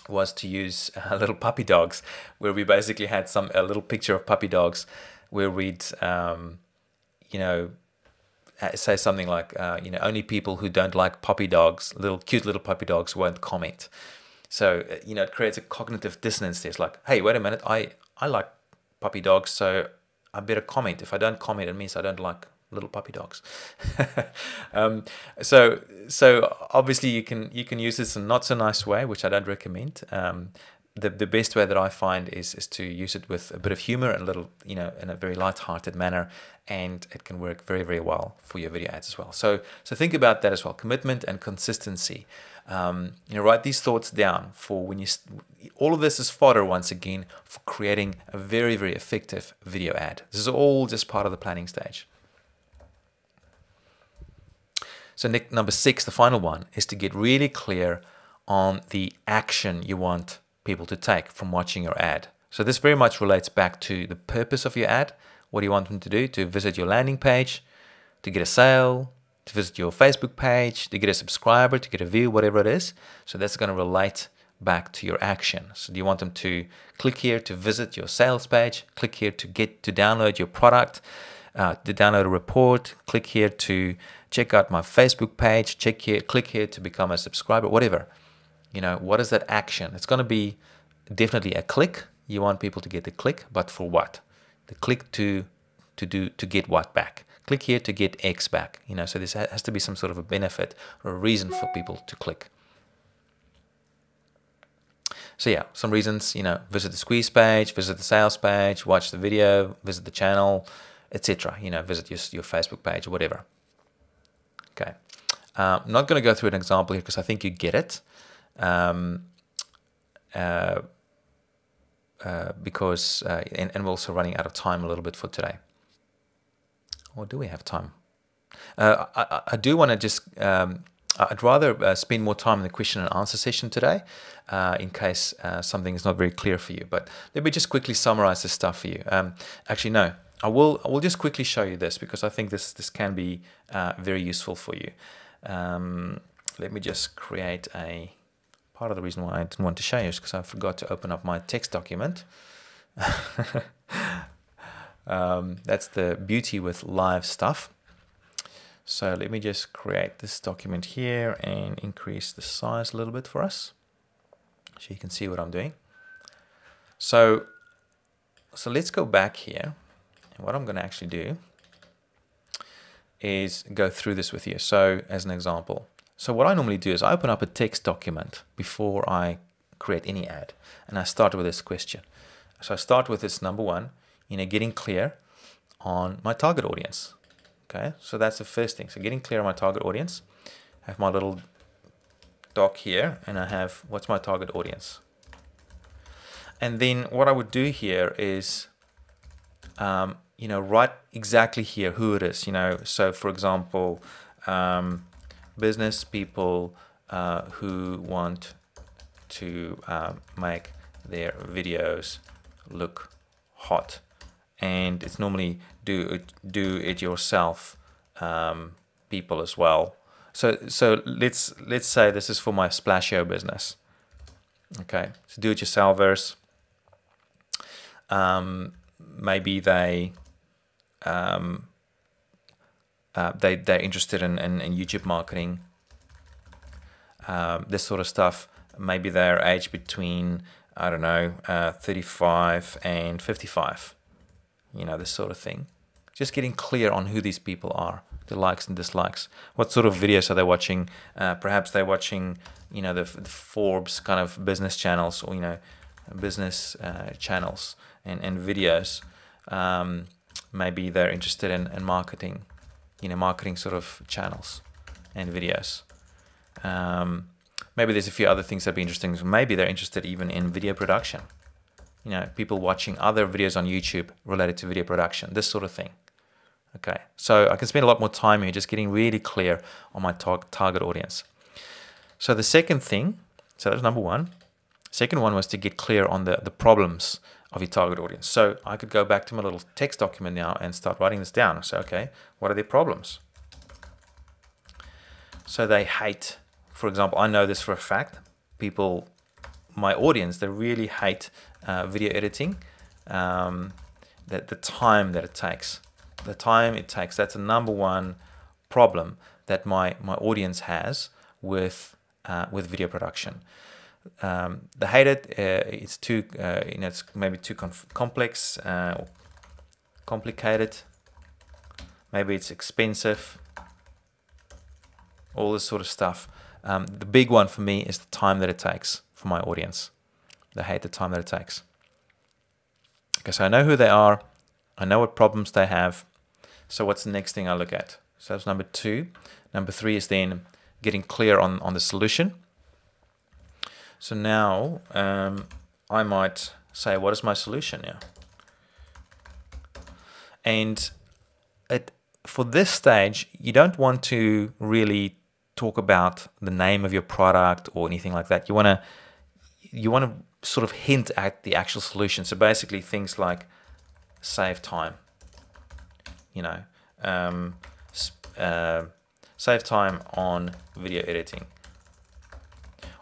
was to use little puppy dogs, where we basically had a little picture of puppy dogs, where we'd say something like, only people who don't like puppy dogs, cute little puppy dogs, won't comment. So, it creates a cognitive dissonance there. It's like, hey, wait a minute, I like puppy dogs, so I better comment. If I don't comment, it means I don't like little puppy dogs. So obviously you can use this in a not so nice way, which I don't recommend. The best way that I find is to use it with a bit of humor and a little, in a very light-hearted manner, and it can work very, very well for your video ads as well. So think about that as well. Commitment and consistency. Write these thoughts down for when you. All of this is fodder once again for creating a very, very effective video ad. This is all just part of the planning stage. So number 6, the final one, is to get really clear on the action you want people to take from watching your ad. So this very much relates back to the purpose of your ad. What do you want them to do? To visit your landing page, to get a sale, to visit your Facebook page, to get a subscriber, to get a view, whatever it is. So that's going to relate back to your action. So do you want them to click here to visit your sales page, click here to download your product, to download a report, click here to check out my Facebook page, click here to become a subscriber, whatever. You know, what is that action? It's going to be definitely a click. You want people to get the click, but for what? The click to get what back? Click here to get X back. You know, so this has to be some sort of a benefit or a reason for people to click. So yeah, some reasons, you know, visit the squeeze page, visit the sales page, watch the video, visit the channel, etc. You know, visit your Facebook page or whatever. Okay. I'm not going to go through an example here because I think you get it. Because we're also running out of time a little bit for today. Or do we have time? I do want to just, I'd rather spend more time in the question and answer session today in case something is not very clear for you. But let me just quickly summarize this stuff for you. Actually, no, I will just quickly show you this because I think this can be very useful for you. Let me just create a... Part of the reason why I didn't want to show you is because I forgot to open up my text document. That's the beauty with live stuff. So let me just create this document here and increase the size a little bit for us, so you can see what I'm doing. So let's go back here. And what I'm going to actually do is go through this with you. So as an example. So what I normally do is I open up a text document before I create any ad, and I start with this question. So I start with this number one, you know, getting clear on my target audience. Okay, so that's the first thing. So getting clear on my target audience. I have my little doc here, and I have what's my target audience. And then what I would do here is, you know, write exactly here who it is. You know, so for example, business people who want to make their videos look hot, and it's normally do it yourself people as well. So let's say this is for my Splashio business. Okay, so do it yourselfers. Maybe they're interested in YouTube marketing, this sort of stuff. Maybe they're aged between, I don't know, 35 and 55, you know, this sort of thing. Just getting clear on who these people are, the likes and dislikes. What sort of videos are they watching? Perhaps they're watching, you know, the Forbes kind of business channels, or, you know, business channels and videos. Maybe they're interested in marketing, you know, marketing sort of channels and videos. Maybe there's a few other things that'd be interesting. Maybe they're interested even in video production. You know, people watching other videos on YouTube related to video production, this sort of thing. Okay, so I can spend a lot more time here just getting really clear on my target audience. So the second thing, so that's number one. Second one was to get clear on the problems of your target audience. So I could go back to my little text document now and start writing this down. So, okay, what are their problems? So they hate, for example, I know this for a fact, people, my audience, they really hate video editing, the time that it takes. The time it takes, that's the number one problem that my audience has with video production. They hate it. It's too, you know, it's maybe too complex, complicated. Maybe it's expensive. All this sort of stuff. The big one for me is the time that it takes for my audience. They hate the time that it takes. Okay, so I know who they are. I know what problems they have. So what's the next thing I look at? So that's number two. Number three is then getting clear on the solution. So now I might say, what is my solution now? And for this stage, you don't want to really talk about the name of your product or anything like that. You want to sort of hint at the actual solution. So basically things like save time, you know, save time on video editing,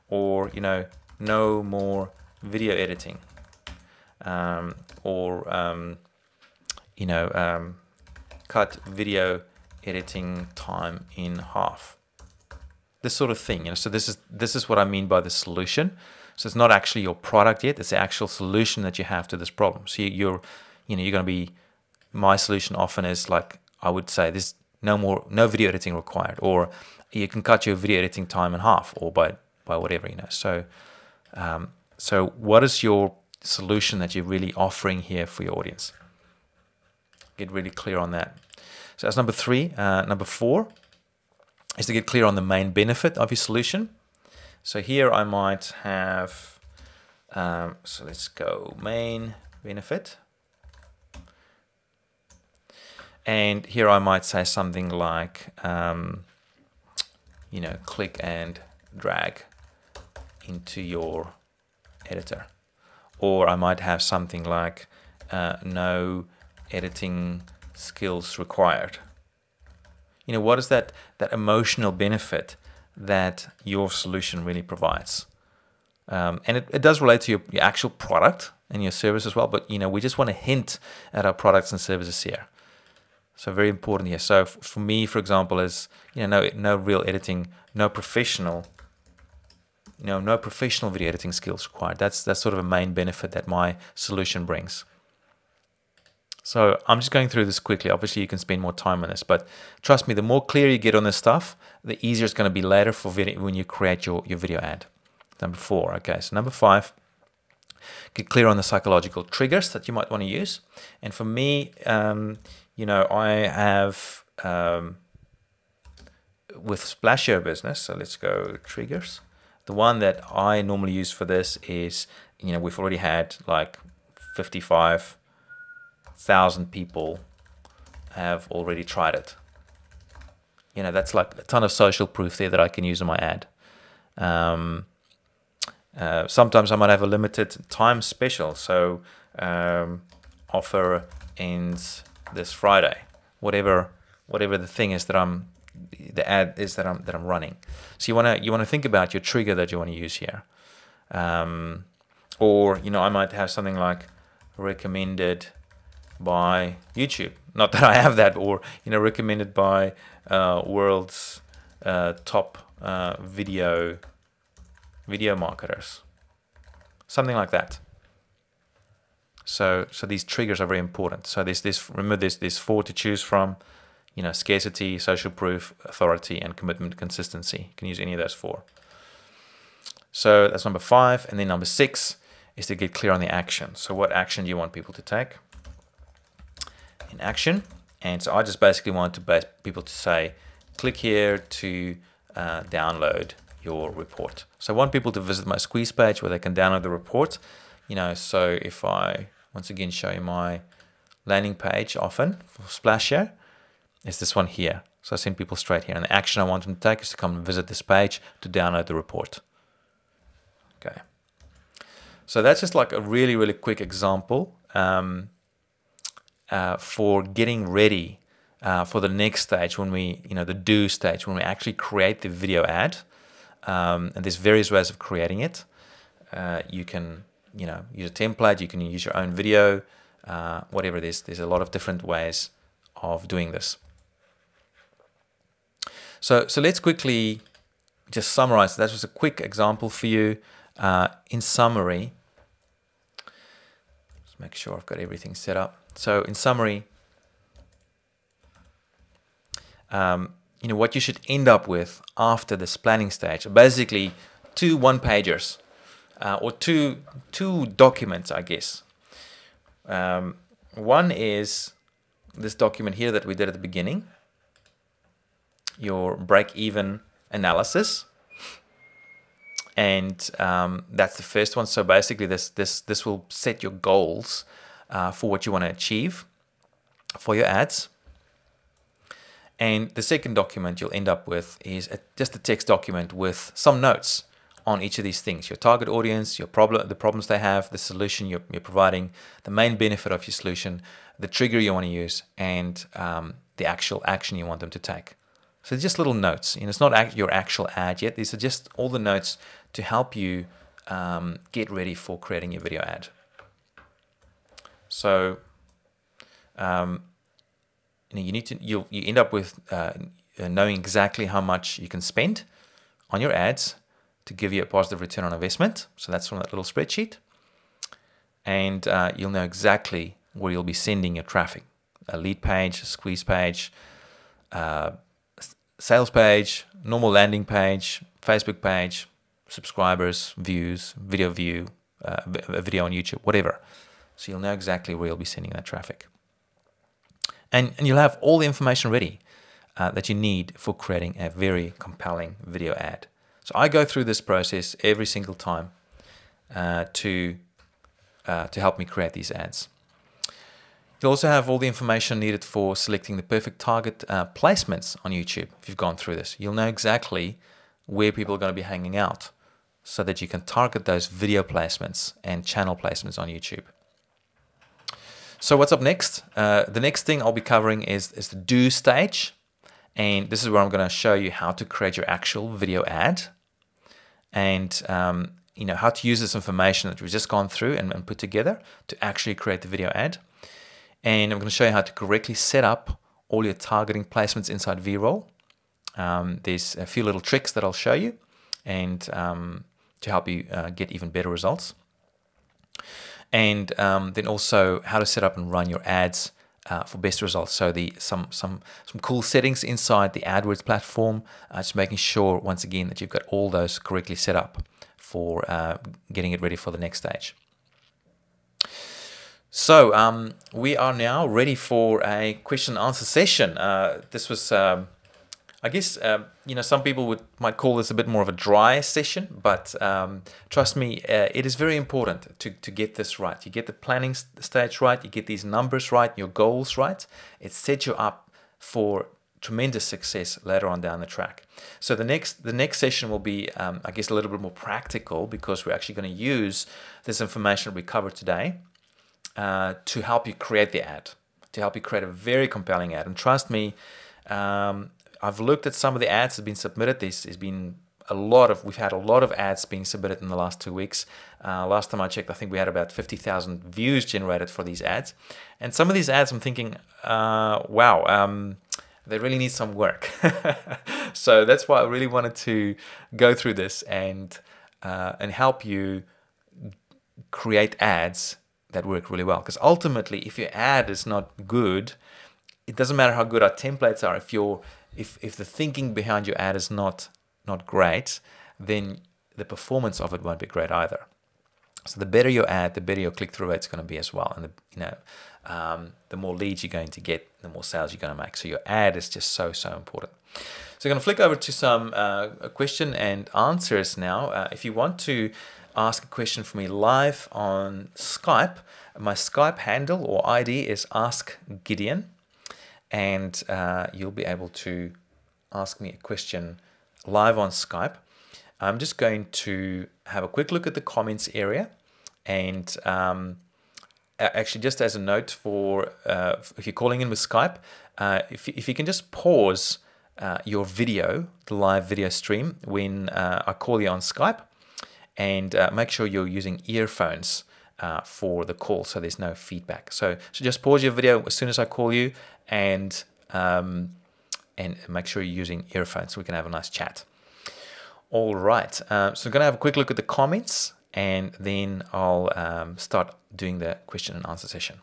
or, you know, no more video editing, or you know, cut video editing time in half. This sort of thing, you know. So this is what I mean by the solution. So it's not actually your product yet; it's the actual solution that you have to this problem. So you're going to be. My solution often is like, I would say, there's no video editing required, or you can cut your video editing time in half, or by whatever, you know. So so what is your solution that you're really offering here for your audience? Get really clear on that. So that's number 3. Number 4 is to get clear on the main benefit of your solution. So here I might have, so let's go main benefit. And here I might say something like, you know, click and drag into your editor. Or I might have something like, no editing skills required. You know, what is that emotional benefit that your solution really provides? And it does relate to your actual product and your service as well, but, you know, we just want to hint at our products and services here. So very important here. So for me, for example, is, you know, no real editing, no professional video editing skills required. That's sort of a main benefit that my solution brings. So I'm just going through this quickly. Obviously, you can spend more time on this, but trust me, the more clear you get on this stuff, the easier it's going to be later for video when you create your video ad. Number 4. Okay, so number 5, get clear on the psychological triggers that you might want to use. And for me, you know, I have with Splasher business. So let's go triggers. The one that I normally use for this is, you know, we've already had like 55,000 people have already tried it. You know, that's like a ton of social proof there that I can use in my ad. Sometimes I might have a limited time special, so offer ends this Friday. Whatever the thing is that the ad is that I'm running. So you wanna think about your trigger that you want to use here. Or, you know, I might have something like recommended by YouTube. Not that I have that, or, you know, recommended by world's top video marketers. Something like that. So these triggers are very important. So remember there's 4 to choose from. You know, scarcity, social proof, authority, and commitment, consistency. You can use any of those 4. So that's number 5. And then number 6 is to get clear on the action. So what action do you want people to take? In action. And so I just basically want people to say, click here to download your report. So I want people to visit my squeeze page where they can download the report. You know, so if I once again show you my landing page often for Splasher, it's this one here. So I send people straight here. And the action I want them to take is to come and visit this page to download the report. Okay. So that's just like a really, really quick example for getting ready for the next stage when we, you know, the do stage, when we actually create the video ad. And there's various ways of creating it. You can, you know, use a template. You can use your own video, whatever it is. There's a lot of different ways of doing this. So let's quickly just summarize. That was a quick example for you. In summary, let's make sure I've got everything set up. So in summary, you know, what you should end up with after this planning stage are basically 2 one-pagers, or two documents, I guess. One is this document here that we did at the beginning, your break-even analysis, and that's the first one. So basically, this will set your goals for what you want to achieve for your ads. And the second document you'll end up with is just a text document with some notes on each of these things: your target audience, your problem, the problems they have, the solution you're providing, the main benefit of your solution, the trigger you want to use, and the actual action you want them to take. So just little notes. It's not your actual ad yet. These are just all the notes to help you get ready for creating your video ad. So you end up with knowing exactly how much you can spend on your ads to give you a positive return on investment. So that's from that little spreadsheet. And you'll know exactly where you'll be sending your traffic: a lead page, a squeeze page, sales page, normal landing page, Facebook page, subscribers, views, video view, a video on YouTube, whatever. So you'll know exactly where you'll be sending that traffic. And you'll have all the information ready that you need for creating a very compelling video ad. So I go through this process every single time to help me create these ads. You'll also have all the information needed for selecting the perfect target placements on YouTube. If you've gone through this, you'll know exactly where people are going to be hanging out so that you can target those video placements and channel placements on YouTube. So what's up next? The next thing I'll be covering is the do stage. And this is where I'm going to show you how to create your actual video ad, and how to use this information that we've just gone through and put together to actually create the video ad. And I'm going to show you how to correctly set up all your targeting placements inside Veeroll. There's a few little tricks that I'll show you, and to help you get even better results. And then also how to set up and run your ads for best results. So some cool settings inside the AdWords platform, just making sure once again that you've got all those correctly set up for getting it ready for the next stage. So we are now ready for a question and answer session. This was, I guess, some people might call this a bit more of a dry session, but trust me, it is very important to get this right. You get the planning stage right, you get these numbers right, your goals right. It sets you up for tremendous success later on down the track. So the next session will be, I guess, a little bit more practical, because we're actually going to use this information we covered today to help you create the ad, to help you create a very compelling ad. And trust me, I've looked at some of the ads that have been submitted. There's been we've had a lot of ads being submitted in the last 2 weeks. Last time I checked, I think we had about 50,000 views generated for these ads. And some of these ads, I'm thinking, wow, they really need some work. So that's why I really wanted to go through this and help you create ads that work really well. Because ultimately, if your ad is not good, it doesn't matter how good our templates are. If the thinking behind your ad is not great, then the performance of it won't be great either. So the better your ad, the better your click-through rate is going to be as well. And the more leads you're going to get, the more sales you're going to make. So your ad is just so important. So I'm going to flick over to some question and answers now. If you want to ask a question for me live on Skype, my Skype handle or ID is Ask Gideon. And you'll be able to ask me a question live on Skype. I'm just going to have a quick look at the comments area, and actually, just as a note for if you're calling in with Skype, if you can just pause your video, the live video stream, when I call you on Skype, and make sure you're using earphones for the call, so there's no feedback. So just pause your video as soon as I call you, and make sure you're using earphones so we can have a nice chat. All right, so I'm going to have a quick look at the comments, and then I'll start doing the question and answer session.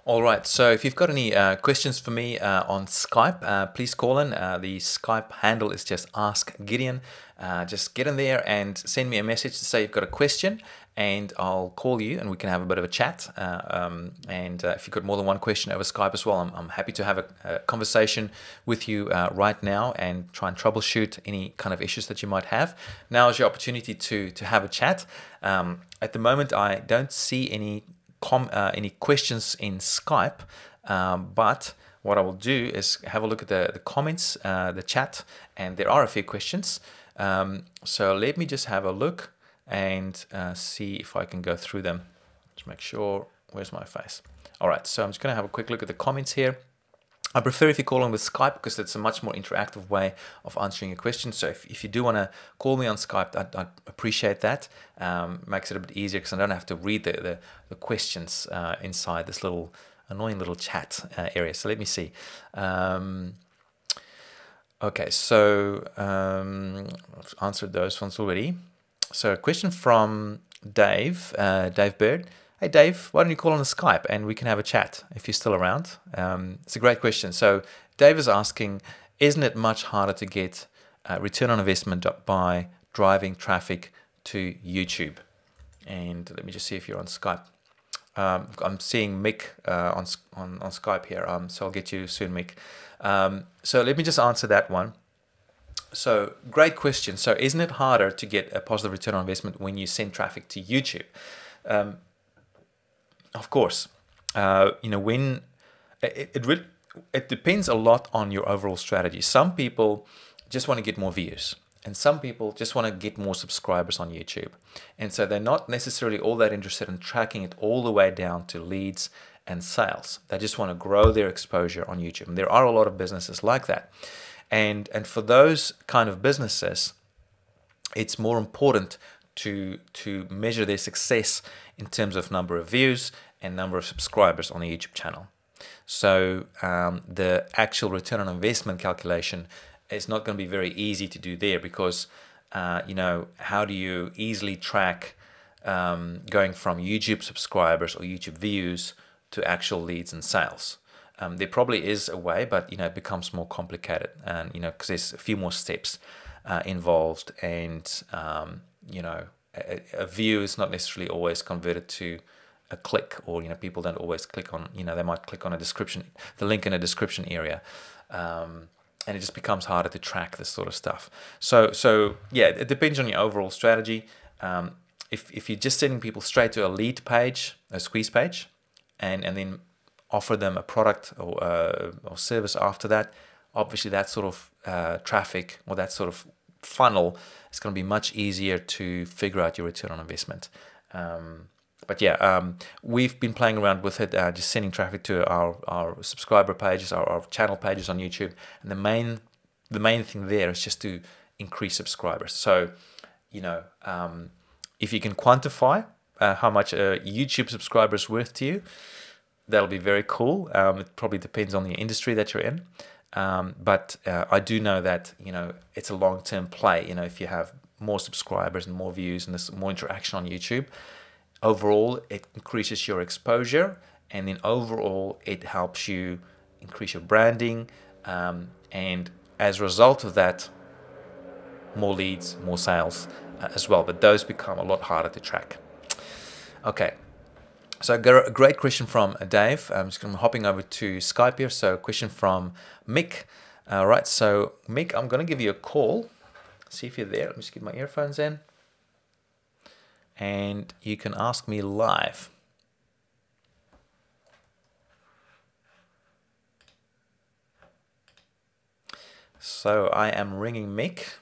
All right, so if you've got any questions for me on Skype, please call in. The Skype handle is just Ask Gideon. Just get in there and send me a message to say you've got a question, and I'll call you and we can have a bit of a chat. If you've got more than one question over Skype as well, I'm happy to have a conversation with you right now and try and troubleshoot any kind of issues that you might have. Now is your opportunity to have a chat. At the moment, I don't see any questions in Skype, but what I will do is have a look at the comments, the chat, and there are a few questions. So let me just have a look and see if I can go through them. Just make sure, where's my face? All right, so I'm just going to have a quick look at the comments here. I prefer if you call on with Skype because it's a much more interactive way of answering a question. So if you do want to call me on Skype, I'd appreciate that. Makes it a bit easier because I don't have to read the questions inside this little annoying little chat area. So let me see. Okay, so I've answered those ones already. So a question from Dave, Dave Bird. Hey Dave, why don't you call on the Skype and we can have a chat if you're still around? It's a great question. So Dave is asking, isn't it much harder to get return on investment by driving traffic to YouTube? And let me just see if you're on Skype. I'm seeing Mick on Skype here, so I'll get you soon, Mick. So let me just answer that one. So great question. So isn't it harder to get a positive return on investment when you send traffic to YouTube? Of course, when it depends a lot on your overall strategy. Some people just want to get more views, and some people just want to get more subscribers on YouTube. And so they're not necessarily all that interested in tracking it all the way down to leads and sales. They just want to grow their exposure on YouTube. And there are a lot of businesses like that. And for those kind of businesses, it's more important to measure their success in terms of number of views and number of subscribers on the YouTube channel. So the actual return on investment calculation is not going to be very easy to do there because, how do you easily track going from YouTube subscribers or YouTube views to actual leads and sales? There probably is a way, but it becomes more complicated, and because there's a few more steps involved, and a view is not necessarily always converted to a click, or people don't always click on, they might click on the link in a description area, and it just becomes harder to track this sort of stuff. So yeah, it depends on your overall strategy. If you're just sending people straight to a lead page, a squeeze page, and then offer them a product or service after that, obviously that sort of traffic or that sort of funnel is going to be much easier to figure out your return on investment. But yeah, we've been playing around with it, just sending traffic to our subscriber pages, our channel pages on YouTube, and the main thing there is just to increase subscribers. So if you can quantify how much a YouTube subscriber is worth to you, that'll be very cool. It probably depends on the industry that you're in. But I do know that, it's a long-term play. If you have more subscribers and more views and there's more interaction on YouTube, overall, it increases your exposure. And then overall, it helps you increase your branding. And as a result of that, more leads, more sales as well. But those become a lot harder to track. Okay. So I got a great question from Dave. I'm just hopping over to Skype here. So a question from Mick. All right, so Mick, I'm going to give you a call. See if you're there. Let me just get my earphones in. And you can ask me live. So I am ringing Mick.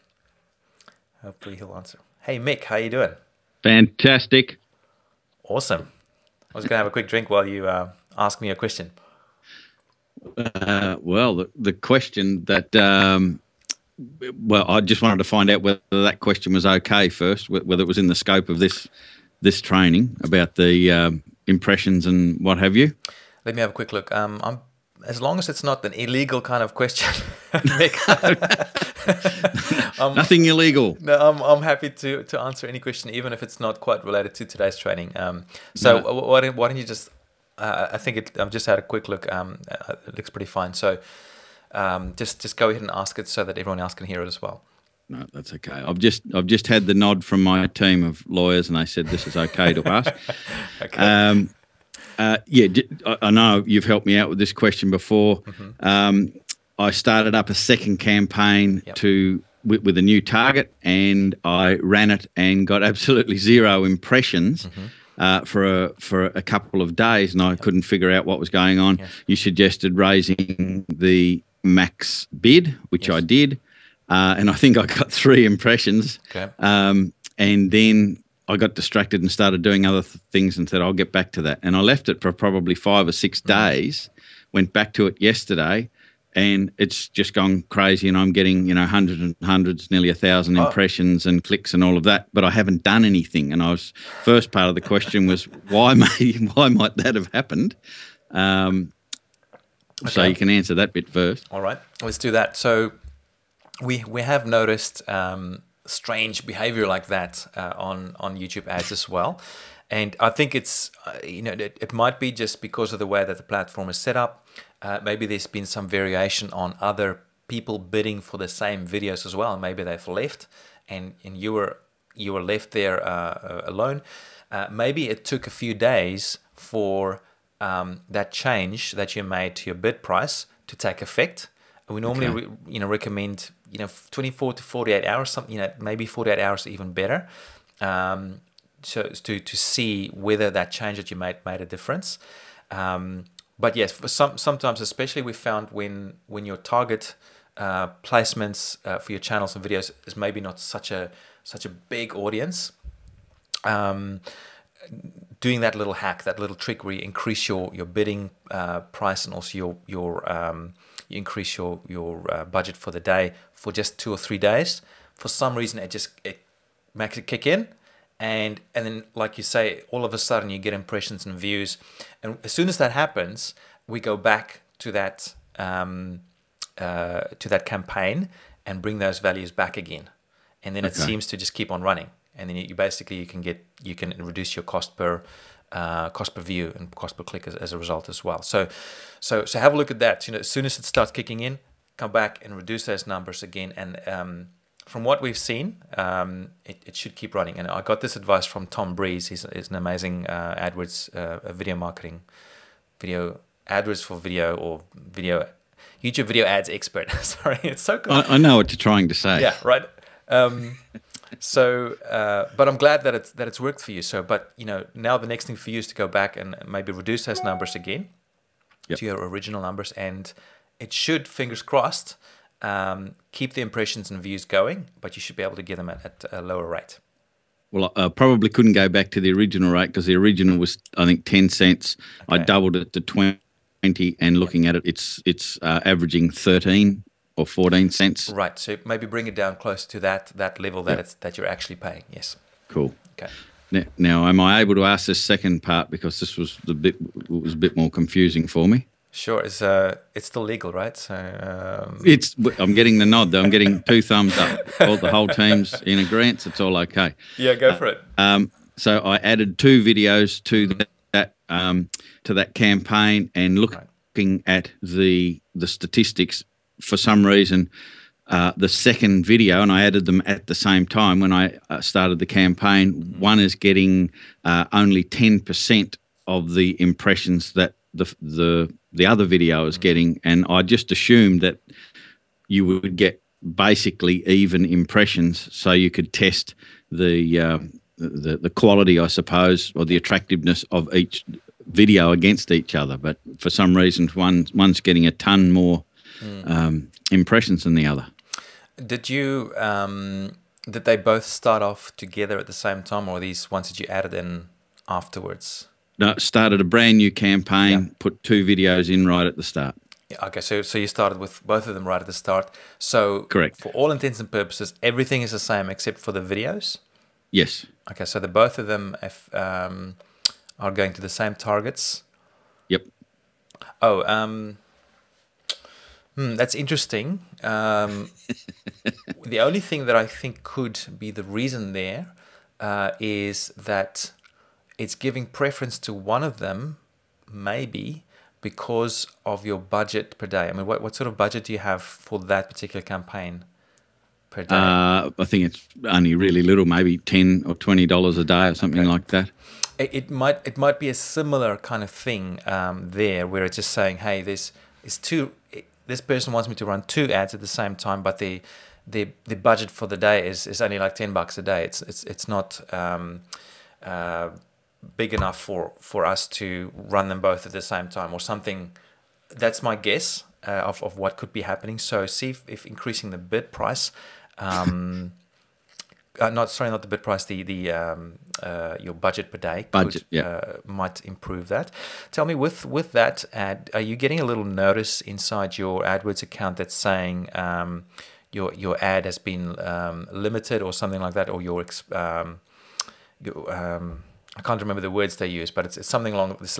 Hopefully he'll answer. Hey Mick, how you doing? Fantastic. Awesome. I was going to have a quick drink while you ask me a question. Well, the question that, I just wanted to find out whether that question was okay first, whether it was in the scope of this training about the impressions and what have you. Let me have a quick look. As long as it's not an illegal kind of question, Mick. Nothing illegal. No, I'm happy to answer any question, even if it's not quite related to today's training. So why don't you just I think I've just had a quick look. It looks pretty fine. So just go ahead and ask it so that everyone else can hear it as well. No, that's okay. I've just had the nod from my team of lawyers, and they said this is okay to ask. Okay. Yeah, I know you've helped me out with this question before. I started up a second campaign with a new target, and I ran it and got absolutely 0 impressions for a couple of days, and I couldn't figure out what was going on. Yes. You suggested raising the max bid, which I did, and I think I got 3 impressions. Okay. And then I got distracted and started doing other things and said, I'll get back to that. And I left it for probably 5 or 6 days, went back to it yesterday, and it's just gone crazy, and I'm getting, hundreds and hundreds, nearly 1,000 impressions and clicks and all of that, but I haven't done anything. And first part of the question was, why might that have happened? So you can answer that bit first. All right, let's do that. So we have noticed strange behavior like that on YouTube ads as well. And I think it's, it might be just because of the way that the platform is set up. Maybe there's been some variation on other people bidding for the same videos as well. Maybe they've left and you were left there alone. Maybe it took a few days for that change that you made to your bid price to take effect. We normally recommend 24 to 48 hours, maybe 48 hours even better. So to see whether that change that you made a difference. But yes, for sometimes, especially we found when your target placements for your channels and videos is maybe not such a big audience. Doing that little hack, that little trick where you increase your bidding price and also you increase your budget for the day for just 2 or 3 days. For some reason, it makes it kick in. And then, like you say, all of a sudden you get impressions and views. And as soon as that happens, we go back to that campaign and bring those values back again. And then it seems to just keep on running. And then you can reduce your cost per view and cost per click as a result as well. So have a look at that. As soon as it starts kicking in, come back and reduce those numbers again. And from what we've seen, it should keep running. And I got this advice from Tom Breeze. He's an amazing AdWords video marketing, video AdWords for video or video YouTube video ads expert. Sorry, it's so cool. I know what you're trying to say. Yeah, right. But I'm glad that it's worked for you. So, but now the next thing for you is to go back and maybe reduce those numbers again to your original numbers, and it should, fingers crossed, keep the impressions and views going, but you should be able to get them at a lower rate. Well, I probably couldn't go back to the original rate because the original was, I think, 10 cents. Okay. I doubled it to 20, and looking at it, it's averaging 13 or 14 cents. Right. So maybe bring it down close to that level that you're actually paying. Yes. Cool. Okay. Now, am I able to ask this second part because this was a bit more confusing for me? Sure. It's still legal, right? So I'm getting the nod though. I'm getting 2 thumbs up. The whole team's in agreement. It's all okay. Yeah, go for it. So I added 2 videos to that campaign, and looking at the statistics, for some reason, the second video, and I added them at the same time when I started the campaign. One is getting only 10% of the impressions that the other video is getting, and I just assumed that you would get basically even impressions, so you could test the quality, I suppose, or the attractiveness of each video against each other. But for some reason, one's getting a ton more impressions than the other. Did they both start off together at the same time, or are these ones that you added in afterwards? No, started a brand new campaign, put 2 videos in right at the start. Yeah, okay, so you started with both of them right at the start. So correct. For all intents and purposes, everything is the same except for the videos? Yes. Okay, so both of them are going to the same targets? Yep. Oh, that's interesting. The only thing that I think could be the reason there is that it's giving preference to one of them maybe because of your budget per day. I mean, what sort of budget do you have for that particular campaign per day? I think it's only really little, maybe $10 or $20 a day or something like that. It might be a similar kind of thing there, where it's just saying, hey, this person wants me to run 2 ads at the same time, but the budget for the day is only like $10 a day. It's not big enough for us to run them both at the same time or something. That's my guess of what could be happening. So see if increasing the bid price, not the bid price, your budget per day might improve that. Tell me, with that ad, are you getting a little notice inside your AdWords account that's saying your ad has been limited or something like that, or I can't remember the words they use, but it's something along this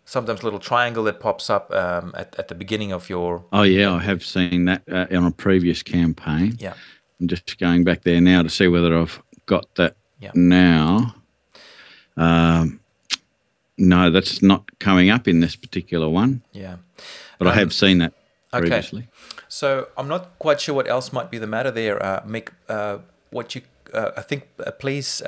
sometimes little triangle that pops up at the beginning of your... Oh, yeah, I have seen that on a previous campaign. Yeah. I'm just going back there now to see whether I've got that now. No, that's not coming up in this particular one. Yeah. But I have seen that previously. Okay. So I'm not quite sure what else might be the matter there, Mick. I think, please...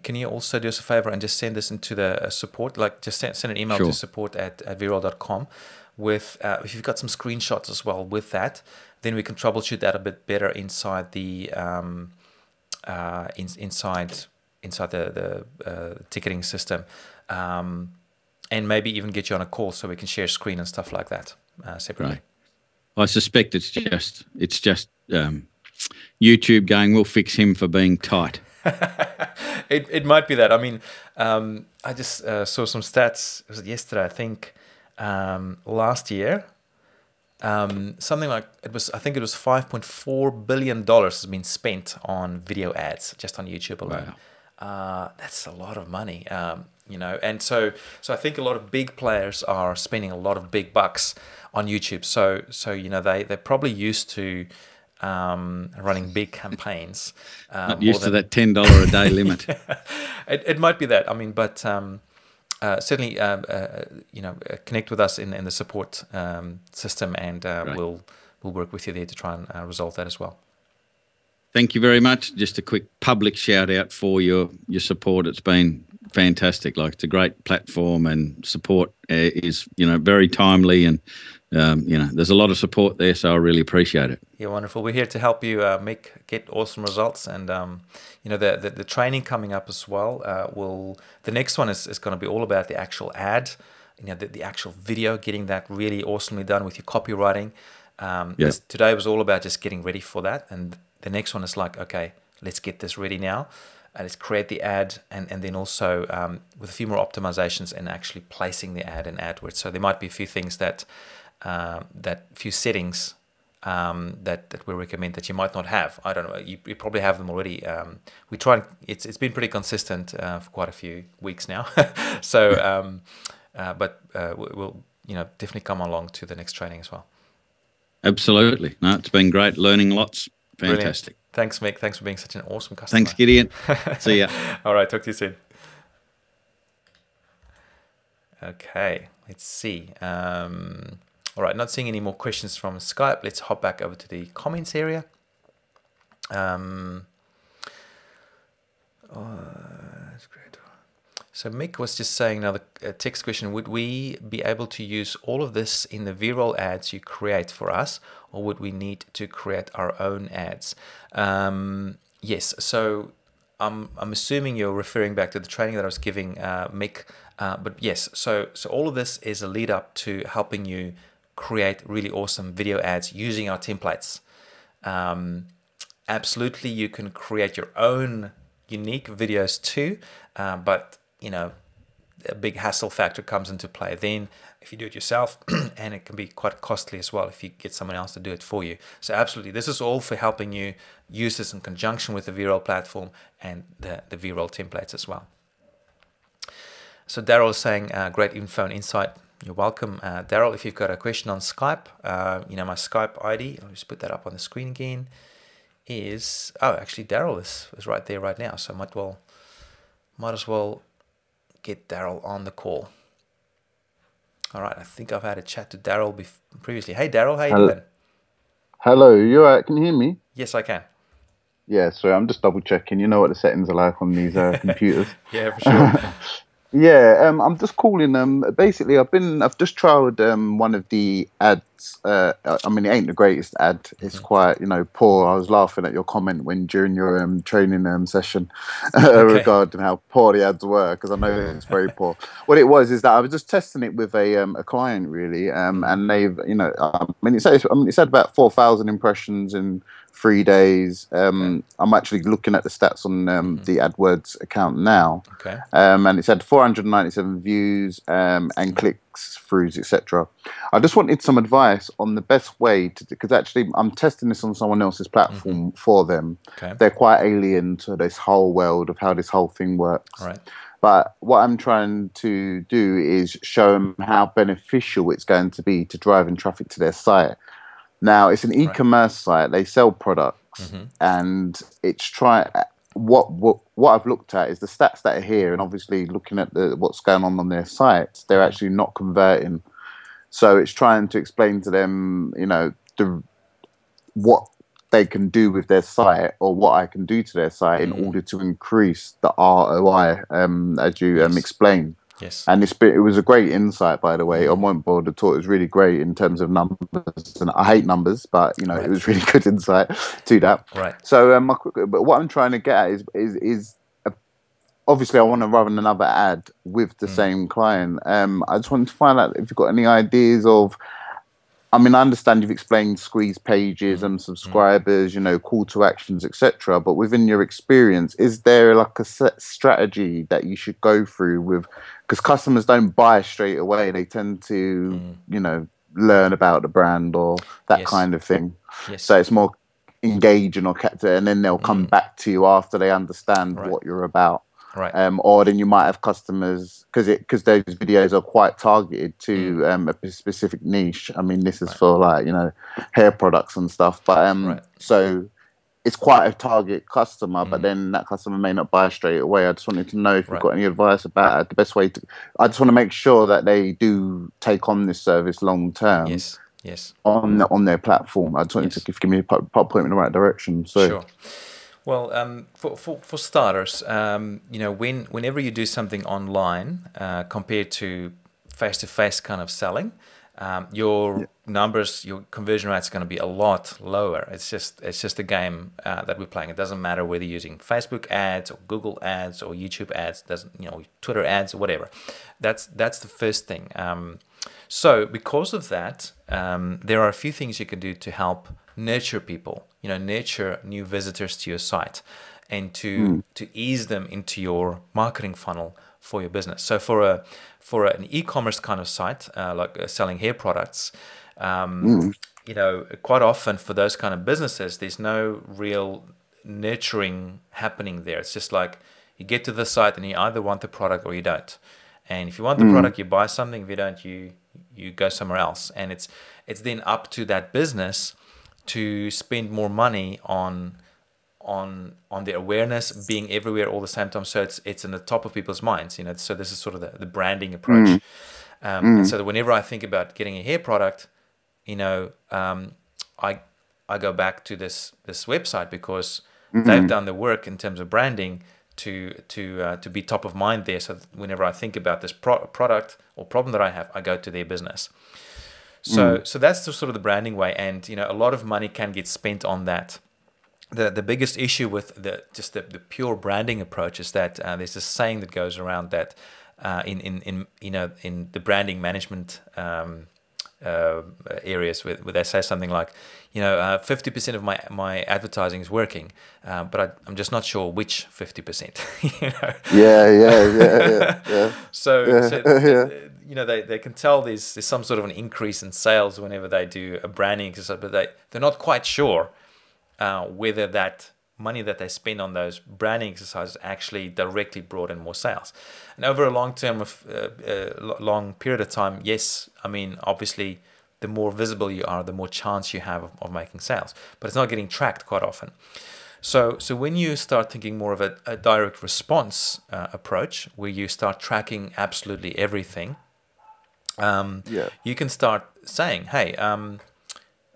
can you also do us a favor and just send this into the support, like just send an email to support@veeroll.com with, if you've got some screenshots as well with that, then we can troubleshoot that a bit better inside the inside the ticketing system, and maybe even get you on a call so we can share screen and stuff like that separately. Right. I suspect it's just YouTube going, we'll fix him for being tight. It might be that. I mean, I just saw some stats. Was it yesterday? I think last year, something like it was. I think it was $5.4 billion has been spent on video ads just on YouTube alone. Wow. That's a lot of money. And so I think a lot of big players are spending a lot of big bucks on YouTube. So they're probably used to running big campampaigns. Not used to that $10 a day limit. It might be that. I mean, but certainly, connect with us in the support system, and we'll work with you there to try and resolve that as well. Thank you very much. Just a quick public shout out for your support. It's been fantastic. Like, it's a great platform, and support is very timely, and there's a lot of support there, so I really appreciate it. Yeah, wonderful. We're here to help you get awesome results, and the training coming up as well. The next one is going to be all about the actual ad, the actual video, getting that really awesomely done with your copywriting. Today was all about just getting ready for that, and the next one is like, okay, let's get this ready now. Let's create the ad, and then also with a few more optimizations and actually placing the ad in AdWords. So there might be a few things few settings that we recommend that you might not have. I don't know. You probably have them already. We try. It's been pretty consistent for quite a few weeks now. So, but we'll definitely come along to the next training as well. Absolutely. No, it's been great. Learning lots. Fantastic. Brilliant. Thanks, Mick. Thanks for being such an awesome customer. Thanks, Gideon. See ya. All right. Talk to you soon. Okay. Let's see. All right, not seeing any more questions from Skype. Let's hop back over to the comments area. That's great. So Mick was just saying another text question. Would we be able to use all of this in the Veeroll ads you create for us, or would we need to create our own ads? Yes, so I'm assuming you're referring back to the training that I was giving Mick. But yes, so all of this is a lead up to helping you create really awesome video ads using our templates. Absolutely, you can create your own unique videos too, but a big hassle factor comes into play then if you do it yourself, and it can be quite costly as well if you get someone else to do it for you. So absolutely, this is all for helping you use this in conjunction with the Veeroll platform and the Veeroll templates as well. So Daryl is saying, great info and insight. You're welcome. Daryl, if you've got a question on Skype, my Skype ID, I'll just put that up on the screen again, is, actually Daryl is right there right now, so might as well get Daryl on the call. All right. I think I've had a chat to Daryl previously. Hey, Daryl, how you Hello, doing? hello, you all right? Can you hear me? Yes, I can. Yeah, sorry, I'm just double checking. You know what the settings are like on these computers. Yeah, for sure. Yeah, I'm just calling. Basically, I've just trialed one of the ads. I mean, it ain't the greatest ad. It's quite, poor. I was laughing at your comment when during your training session Okay. regarding how poor the ads were, because I know it's very poor. What it was is that I was just testing it with a client really, and they've, I mean, it's had about 4,000 impressions in 3 days. Okay. I'm actually looking at the stats on the AdWords account now, Okay. and it's had 497 views and clicks throughs, etc. I just wanted some advice on the best way to, because actually I'm testing this on someone else's platform for them. Okay. They're quite alien to this whole world of how this whole thing All works. right. But what I'm trying to do is show them how beneficial it's going to be to driving traffic to their site. Now, it's an All right. e-commerce site. They sell products, and it's try what I've looked at is the stats that are here, and obviously looking at what's going on their sites, they're actually not converting. So it's trying to explain to them, what they can do with their site, or what I can do to their site in order to increase the ROI, as you Yes. explained. Yes. And it was a great insight, by the way. I won't bother at all. It was really great in terms of numbers, and I hate numbers, but it Right. was really good insight to that. Right. So, but what I'm trying to get at is obviously I want to run another ad with the same client. I just wanted to find out if you've got any ideas of. I mean, I understand you've explained squeeze pages and subscribers, call to actions, etc. But within your experience, is there like a set strategy that you should go through with? Because customers don't buy straight away; they tend to, learn about the brand or that Yes. kind of thing. Yes. So it's more engaging or capture, and then they'll come back to you after they understand Right. what you're about. Right. Or then you might have customers because those videos are quite targeted to a specific niche. I mean, this is Right. for like hair products and stuff, but Right. so it's quite a target customer. But Mm. then that customer may not buy straight away. I just wanted to know if you've Right. got any advice about the best way to. I just want to make sure that they do take on this service long term Yes. Yes. on their platform. I just wanted to Yes. give me a point in the right direction. So. Sure. Well, for starters, whenever you do something online compared to face-to-face kind of selling, your numbers, your conversion rate's going to be a lot lower. It's just a game that we're playing. It doesn't matter whether you're using Facebook ads or Google ads or YouTube ads, doesn't Twitter ads or whatever. That's the first thing. So because of that, there are a few things you can do to help nurture people, nurture new visitors to your site, and to ease them into your marketing funnel for your business. So for an e-commerce kind of site, like selling hair products, quite often for those kind of businesses, there's no real nurturing happening there. It's just like you get to the site and you either want the product or you don't. And if you want the product, you buy something. If you don't, you go somewhere else. And it's then up to that business to spend more money on the awareness, being everywhere all the same time. So it's in the top of people's minds. So this is sort of the branding approach. And so that whenever I think about getting a hair product, I go back to this website because they've done the work in terms of branding to be top of mind there. So whenever I think about this product or problem that I have, I go to their business. So that's sort of the branding way, and a lot of money can get spent on that. The biggest issue with the pure branding approach is that there's this saying that goes around that in the branding management areas where they say something like 50% of my advertising is working, but I'm just not sure which 50%. Yeah. They can tell there's some sort of an increase in sales whenever they do a branding exercise, but they're not quite sure whether that money that they spend on those branding exercises actually directly brought in more sales. And over a long period of time, yes, I mean, obviously, the more visible you are, the more chance you have of making sales. But it's not getting tracked quite often. So when you start thinking more of a direct response approach, where you start tracking absolutely everything, you can start saying, hey,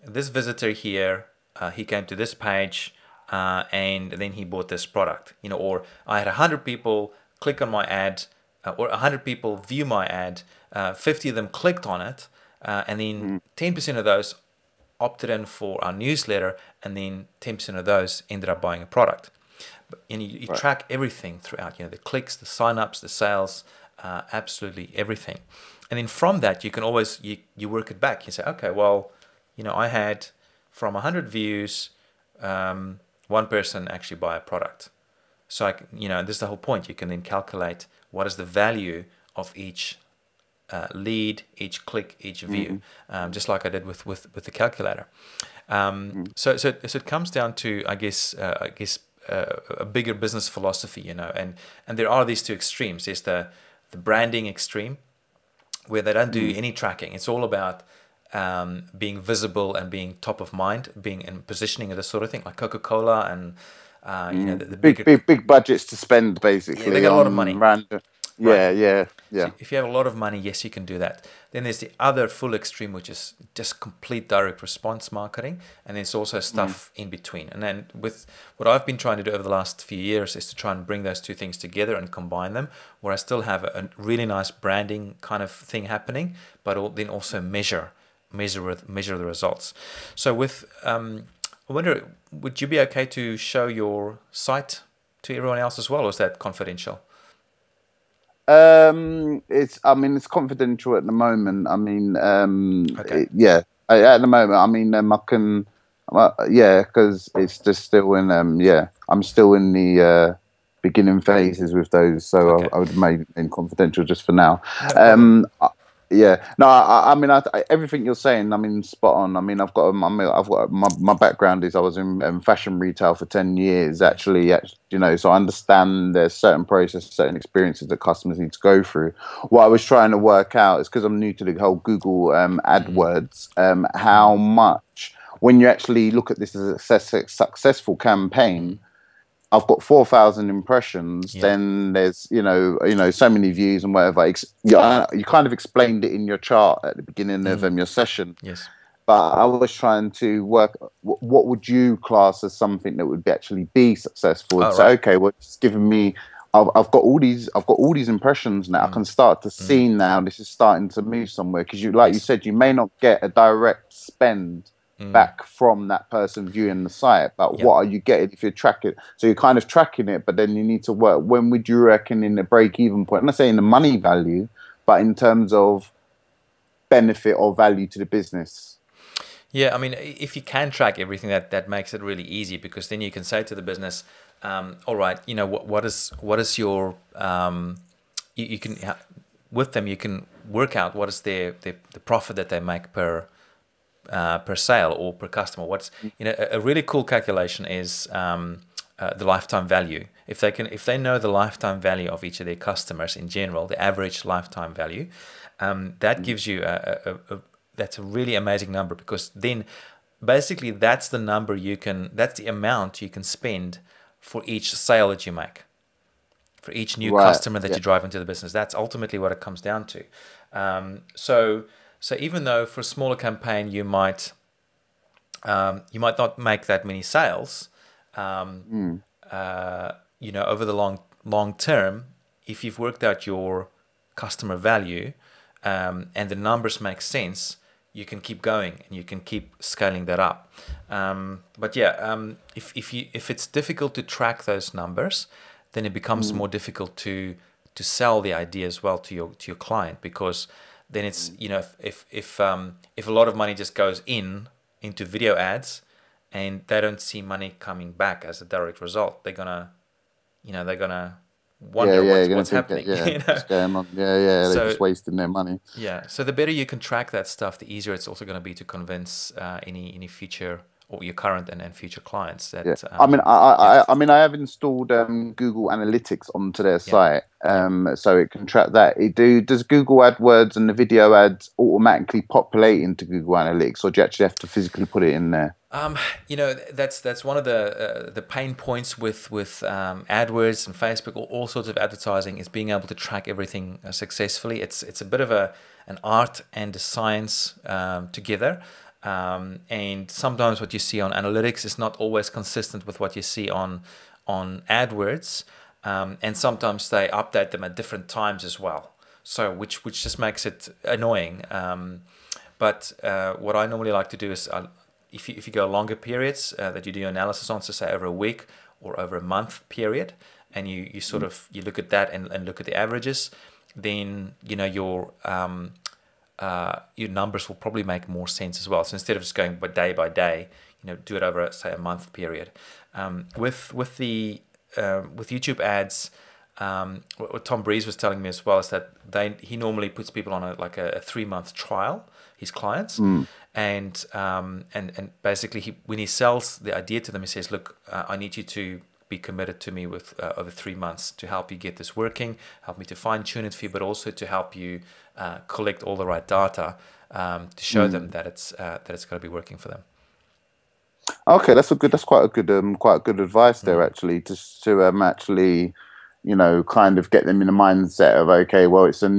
this visitor here, he came to this page, and then he bought this product, or I had 100 people click on my ad, or 100 people view my ad, 50 of them clicked on it, and then 10% of those opted in for our newsletter, and then 10% of those ended up buying a product. And you track everything throughout, the clicks, the signups, the sales, absolutely everything. And then from that, you can always, you work it back. You say, okay, well, I had from 100 views, one person actually buy a product. So, this is the whole point. You can then calculate what is the value of each lead, each click, each view, just like I did with the calculator. So it comes down to, I guess, a bigger business philosophy, and there are these two extremes. There's the branding extreme, where they don't do any tracking. It's all about being visible and being top of mind, being in positioning of this sort of thing, like Coca-Cola and the big budgets to spend, basically. Yeah, they got a lot of money. Yeah. So if you have a lot of money, yes, you can do that. Then there's the other full extreme, which is just complete direct response marketing, and there's also stuff in between. And then with what I've been trying to do over the last few years is to try and bring those two things together and combine them, where I still have a really nice branding kind of thing happening, but then also measure the results. So with I wonder, would you be okay to show your site to everyone else as well, or is that confidential? It's confidential at the moment. Okay. At the moment, I can, because it's just still in, I'm still in the beginning phases with those, so okay. I would make it confidential just for now. Everything you're saying, spot on. I've got my background is I was in fashion retail for 10 years, actually, so I understand there's certain processes, certain experiences that customers need to go through. What I was trying to work out is, because I'm new to the whole Google AdWords, how much, when you actually look at this as a successful campaign, I've got 4,000 impressions. Yeah. Then there's so many views and whatever. You kind of explained it in your chart at the beginning of your session. Yes. But I was trying to work. What would you class as something that would actually be successful? And okay, well, it's given me. I've got all these impressions now. I can start to see now. This is starting to move somewhere, because you said, you may not get a direct spend back from that person viewing the site, but what are you getting if you track it? So you're kind of tracking it, but then you need to work. When would you reckon in the break-even point? I'm not saying the money value, but in terms of benefit or value to the business. Yeah, if you can track everything, that makes it really easy, because then you can say to the business, all right, what is your you can, with them, you can work out what is the profit that they make per sale or per customer. What's a really cool calculation is the lifetime value. If they know the lifetime value of each of their customers in general, the average lifetime value, that gives you that's a really amazing number, because then basically that's the number that's the amount you can spend for each sale that you make, for each new customer that you drive into the business. That's ultimately what it comes down to. So even though for a smaller campaign you might not make that many sales, over the long term, if you've worked out your customer value and the numbers make sense, you can keep going and you can keep scaling that up. If it's difficult to track those numbers, then it becomes more difficult to sell the idea as well to your client, because then it's if a lot of money just goes into video ads and they don't see money coming back as a direct result, they're gonna wonder what's happening. What's going on? They're just wasting their money. Yeah, so the better you can track that stuff, the easier it's also going to be to convince any future or your current and future clients that. I have installed Google Analytics onto their site, so it can track that. Does Google AdWords and the video ads automatically populate into Google Analytics, or do you actually have to physically put it in there? You know, that's one of the pain points with AdWords and Facebook, all sorts of advertising, is being able to track everything successfully. It's a bit of an art and a science together, and sometimes what you see on analytics is not always consistent with what you see on AdWords, and sometimes they update them at different times as well. So which just makes it annoying. But what I normally like to do is, if you go longer periods that you do your analysis on, so say over a week or over a month period, and you sort of you look at that and look at the averages, then you know your numbers will probably make more sense as well. So instead of just going by day, you know, do it over say a month period. With YouTube ads, what Tom Breeze was telling me as well is that he normally puts people on a 3-month trial, his clients, and basically when he sells the idea to them, he says, look, I need you to be committed to me with over 3 months to help you get this working, help me to fine tune it for you, but also to help you collect all the right data to show them that it's going to be working for them. Okay, that's quite a good advice there, actually, just to actually, you know, kind of get them in the mindset of, okay, well, it's a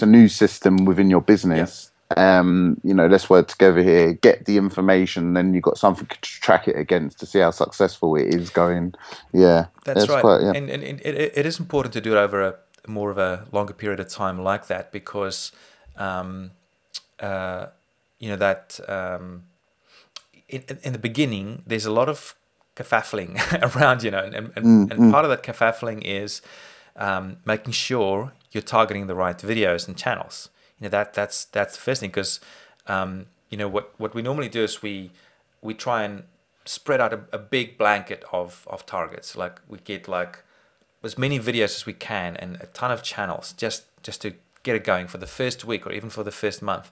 new system within your business. You know, let's work together here, get the information, then you've got something to track it against to see how successful it is going. Yeah, that's right. And it is important to do it over more of a longer period of time like that, because you know that in the beginning there's a lot of kerfuffling around, you know, and part of that kerfuffling is making sure you're targeting the right videos and channels. You know, that's the first thing, because you know what we normally do is we try and spread out a big blanket of targets. Like we get like as many videos as we can and a ton of channels just to get it going for the first week or even for the first month,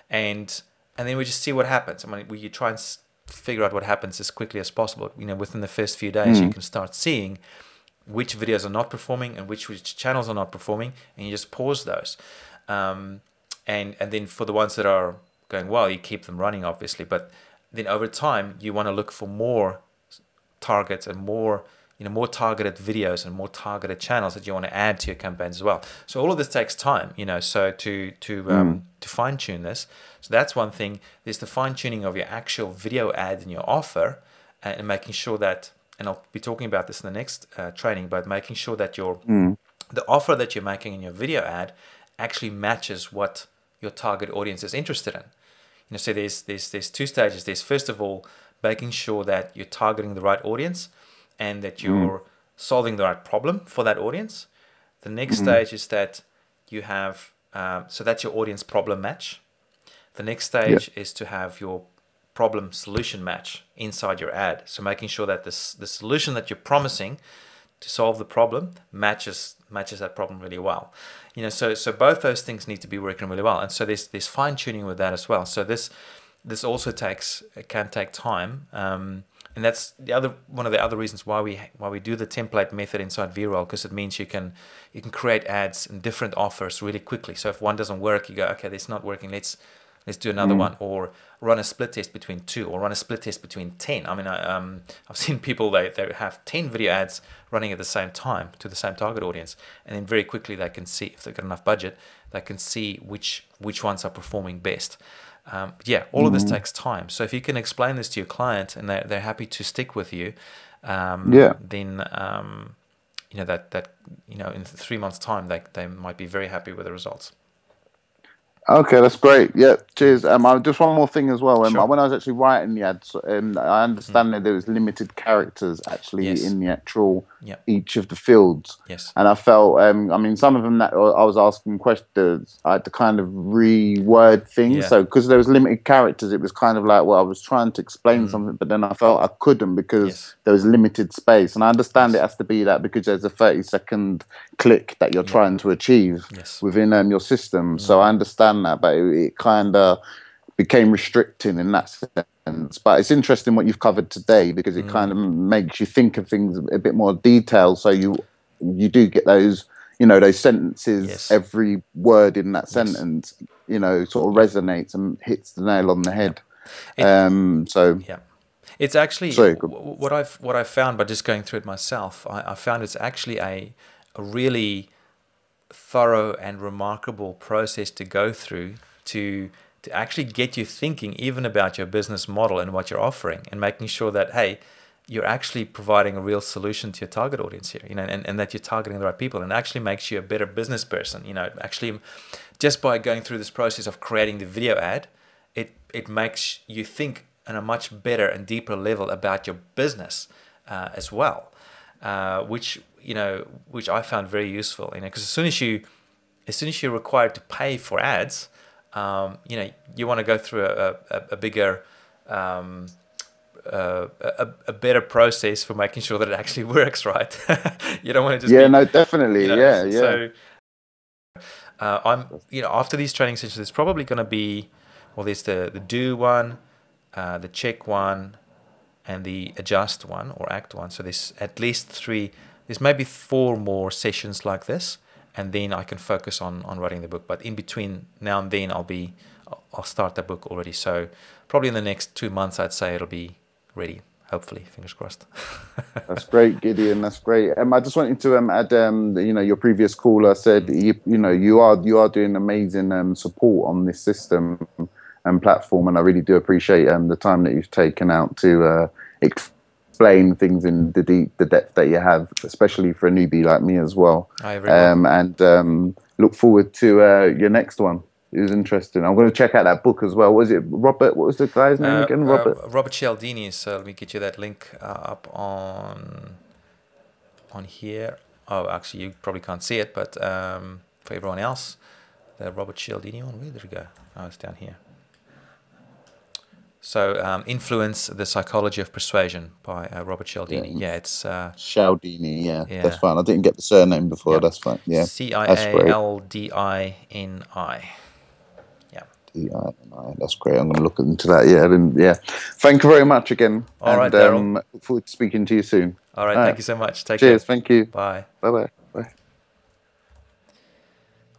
and then we just see what happens. I mean, you try and figure out what happens as quickly as possible. You know, within the first few days, you can start seeing which videos are not performing and which channels are not performing, and you just pause those. And then for the ones that are going well, you keep them running, obviously. But then over time, you want to look for more targets and more targeted videos and more targeted channels that you want to add to your campaigns as well. So all of this takes time, you know. So to fine tune this. So that's one thing. There's the fine tuning of your actual video ad and your offer, and making sure that. And I'll be talking about this in the next training. But making sure that the offer that you're making in your video ad actually matches what your target audience is interested in. You know, so there's 2 stages. There's first of all making sure that you're targeting the right audience and that you're solving the right problem for that audience. The next stage is that you have so that's your audience problem match. The next stage is to have your problem solution match inside your ad. So making sure that the solution that you're promising to solve the problem matches that problem really well. You know, so both those things need to be working really well, and so there's fine tuning with that as well. So this also can take time, and that's one of the other reasons why we do the template method inside Veeroll, because it means you can create ads and different offers really quickly. So if one doesn't work, you go, okay, this is not working. Let's do another one, or run a split test between 2, or run a split test between 10. I mean, I've seen people they have 10 video ads running at the same time to the same target audience, and then very quickly they can see, if they've got enough budget, they can see which ones are performing best. All of this takes time. So if you can explain this to your client and they're happy to stick with you, then you know that you know in 3 months' time they might be very happy with the results. Okay, that's great. Yeah, cheers. Just one more thing as well. Sure. When I was actually writing the ads, I understand that there was limited characters actually in the actual each of the fields. Yes. And I felt, I mean, some of them that I was asking questions, I had to kind of reword things. Yeah. So because there was limited characters, it was kind of like, well, I was trying to explain something, but then I felt I couldn't because there was limited space. And I understand it has to be that because there's a 30-second click that you're trying to achieve within your system. So I understand that, but it kind of became restricting in that sense. But it's interesting what you've covered today, because it kind of makes you think of things a bit more detailed, so you do get those, you know, those sentences, every word in that sentence, you know, sort of resonates and hits the nail on the head. It's actually Sorry, what I've found by just going through it myself. I found it's actually a really thorough and remarkable process to go through to actually get you thinking even about your business model and what you're offering, and making sure that, hey, you're actually providing a real solution to your target audience here, and that you're targeting the right people, and actually makes you a better business person. Actually, just by going through this process of creating the video ad, it makes you think on a much better and deeper level about your business as well, which I found very useful. Because as soon as you're required to pay for ads, you want to go through a bigger, a better process for making sure that it actually works, right? You don't want to just no, definitely, yeah. So after these training sessions, there's probably going to be, well, there's the do one, the check one, and the adjust one or act one. So there's at least 3. There's maybe 4 more sessions like this, and then I can focus on writing the book. But in between now and then, I'll start the book already. So probably in the next 2 months, I'd say it'll be ready. Hopefully, fingers crossed. That's great, Gideon. That's great. I just wanted to add, your previous caller said you are doing amazing support on this system and platform, and I really do appreciate the time that you've taken out to explain things in the depth that you have, especially for a newbie like me as well. And look forward to your next one. It was interesting. I'm going to check out that book as well. Was it Robert? What was the guy's name again? Robert Cialdini. So let me get you that link up on here. Oh, actually, you probably can't see it, but for everyone else, the Robert Cialdini one. Where did it go? Oh, it's down here. So, Influence: The Psychology of Persuasion by Robert Cialdini. Yeah, it's Cialdini. Yeah, that's fine. I didn't get the surname before. That's fine. Yeah, Cialdini. Yeah, that's great. I'm going to look into that. Yeah. Thank you very much again. All right, Veeroll. Look forward to speaking to you soon. All right. Thank you so much. Take care. Cheers. Thank you. Bye. Bye. Bye.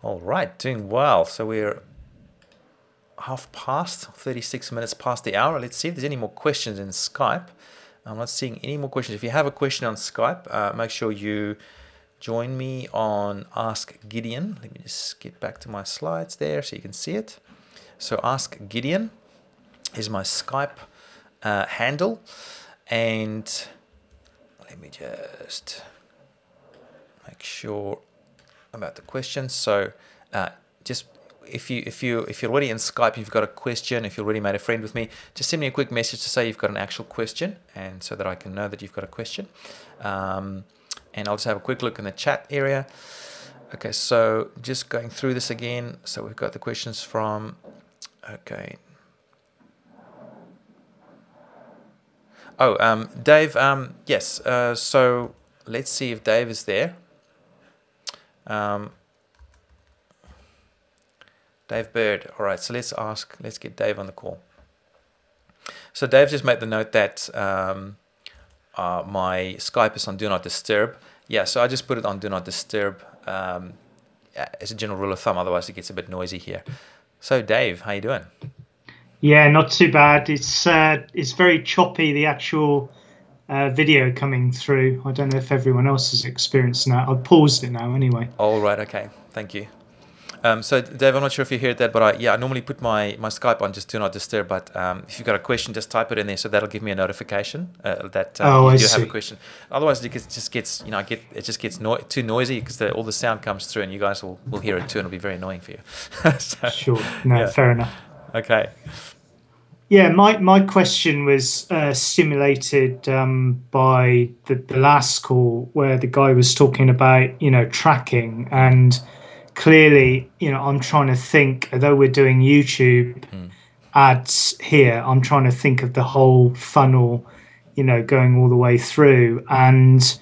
All right, doing well. So we're 36 minutes past the hour. Let's see if there's any more questions in Skype. I'm not seeing any more questions. If you have a question on Skype, make sure you join me on Ask Gideon. Let me just get back to my slides there so you can see it. So Ask Gideon is my Skype handle. And let me just make sure about the questions. So just if you're already in Skype, you've got a question, if you already made a friend with me, just send me a quick message to say you've got an actual question, and so that I can know that you've got a question. And I'll just have a quick look in the chat area. Okay, so just going through this again. So we've got the questions from, okay. Oh, Dave, yes. So let's see if Dave is there. Dave Bird. All right, so let's get Dave on the call. So Dave just made the note that my Skype is on Do Not Disturb. Yeah, so I just put it on Do Not Disturb as a general rule of thumb, otherwise it gets a bit noisy here. So Dave, how you doing? Yeah, not too bad. It's very choppy, the actual video coming through. I don't know if everyone else has experienced that. I've paused it now anyway. All right, okay, thank you. So Dave, I'm not sure if you heard that, but I normally put my Skype on just Do Not Disturb, but if you've got a question, just type it in there, so that'll give me a notification that you do have a question. Otherwise, it just gets too noisy because all the sound comes through, and you guys will hear it too, and it'll be very annoying for you. So, sure, no, yeah. Fair enough. Okay. Yeah, my question was stimulated by the last call where the guy was talking about tracking, and clearly, I'm trying to think, although we're doing YouTube ads here, I'm trying to think of the whole funnel, going all the way through. And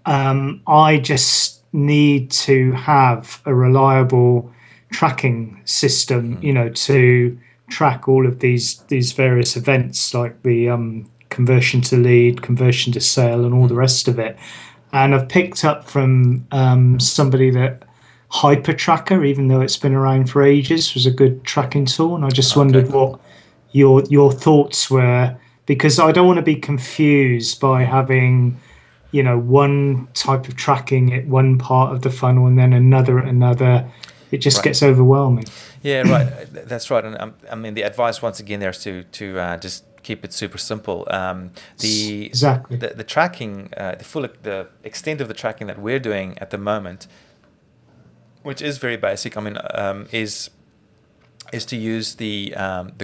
I just need to have a reliable tracking system, to track all of these various events, like the conversion to lead, conversion to sale, and all the rest of it. And I've picked up from somebody that Hyper Tracker, even though it's been around for ages, was a good tracking tool, and I just wondered what your thoughts were because I don't want to be confused by having, one type of tracking at one part of the funnel and then another at another. It just gets overwhelming. Yeah, right. That's right. And I mean, the advice once again there is to just keep it super simple. Exactly. The tracking, the extent of the tracking that we're doing at the moment, which is very basic. I mean, is to use the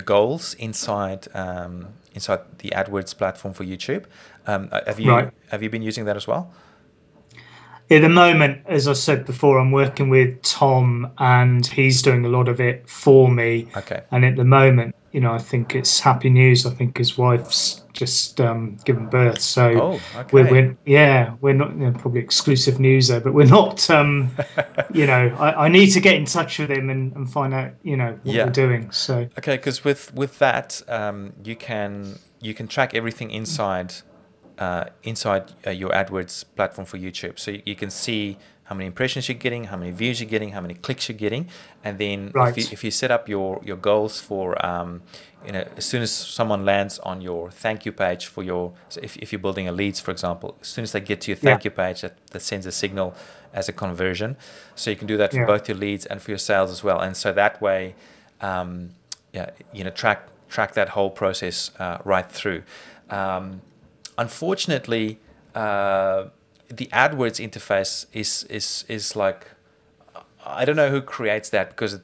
goals inside the AdWords platform for YouTube. Have you been using that as well? At the moment, as I said before, I'm working with Tom, and he's doing a lot of it for me. Okay. And at the moment, I think it's happy news. I think his wife's just given birth, so we're not probably exclusive news there, but we're not. I need to get in touch with him and find out what we're doing. So okay, because with that, you can track everything inside your AdWords platform for YouTube. So you can see how many impressions you're getting, how many views you're getting, how many clicks you're getting, and then if you set up your goals for as soon as someone lands on your thank you page if you're building a leads, for example, as soon as they get to your thank you page, that sends a signal as a conversion. So you can do that for both your leads and for your sales as well. And so that way, track that whole process right through. Unfortunately, the AdWords interface is like, I don't know who creates that, because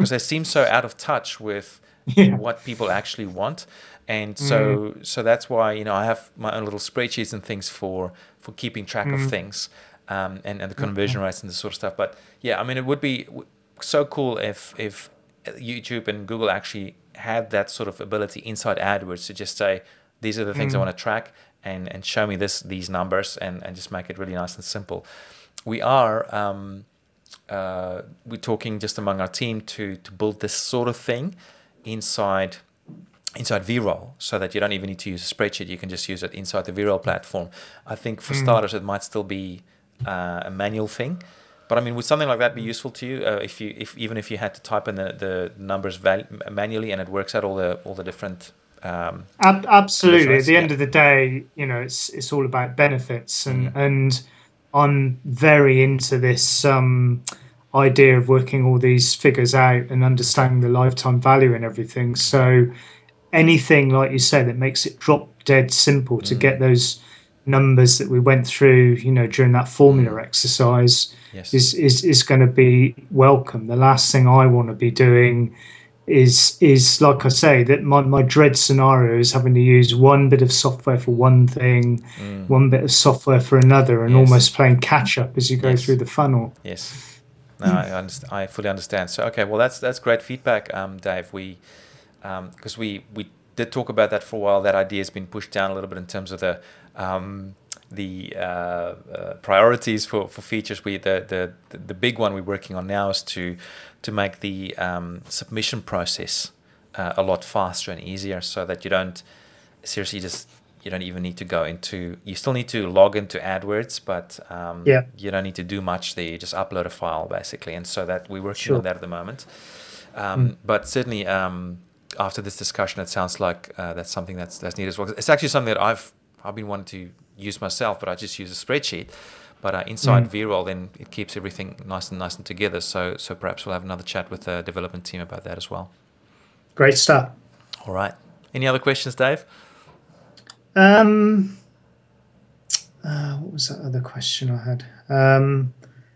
they seem so out of touch with what people actually want, and so that's why I have my own little spreadsheets and things for keeping track of things, and the conversion rates and this sort of stuff. But yeah, I mean, it would be so cool if YouTube and Google actually had that sort of ability inside AdWords to just say, these are the things I want to track, and show me these numbers, and just make it really nice and simple. We are we're talking just among our team to build this sort of thing inside Veeroll, so that you don't even need to use a spreadsheet. You can just use it inside the Veeroll platform. I think for starters, it might still be a manual thing. But I mean, would something like that be useful to you? Even if you had to type in the numbers manually, and it works out all the different. Absolutely. At the end of the day, it's all about benefits, and I'm very into this idea of working all these figures out and understanding the lifetime value and everything. So anything, like you said, that makes it drop dead simple to get those numbers that we went through, during that formula exercise, is going to be welcome. The last thing I want to be doing is like I say, that my dread scenario is having to use one bit of software for one thing, one bit of software for another, and almost playing catch up as you go through the funnel. Yes, no, I fully understand. So okay, well that's great feedback, Dave. Because we did talk about that for a while. That idea has been pushed down a little bit in terms of the priorities for features. The big one we're working on now is to make the submission process a lot faster and easier, so that you don't even need to go into. You still need to log into AdWords, but you don't need to do much there. You just upload a file basically, and so that we're working on that at the moment. But certainly, after this discussion, it sounds like that's something that's needed as well. It's actually something that I've been wanting to use myself, but I just use a spreadsheet. But inside Veeroll, then it keeps everything nice and together. So perhaps we'll have another chat with the development team about that as well. Great stuff. All right. Any other questions, Dave? What was that other question I had?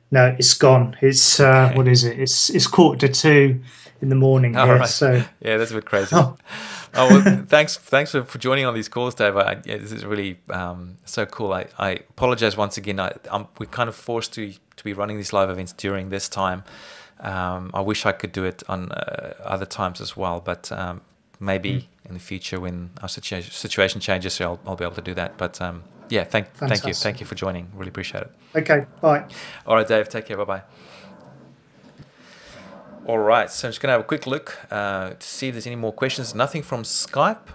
No, it's gone. It's what is it? It's 1:45 in the morning here. Right. So yeah, that's a bit crazy. Well, thanks for joining on these calls, Dave. This is really so cool. I apologize once again. We're kind of forced to be running these live events during this time. I wish I could do it on other times as well, but maybe in the future when our situation changes, I'll be able to do that. But yeah, thank you for joining. Really appreciate it. Okay, bye. All right, Dave. Take care. Bye bye. All right, so I'm just going to have a quick look to see if there's any more questions. Nothing from Skype.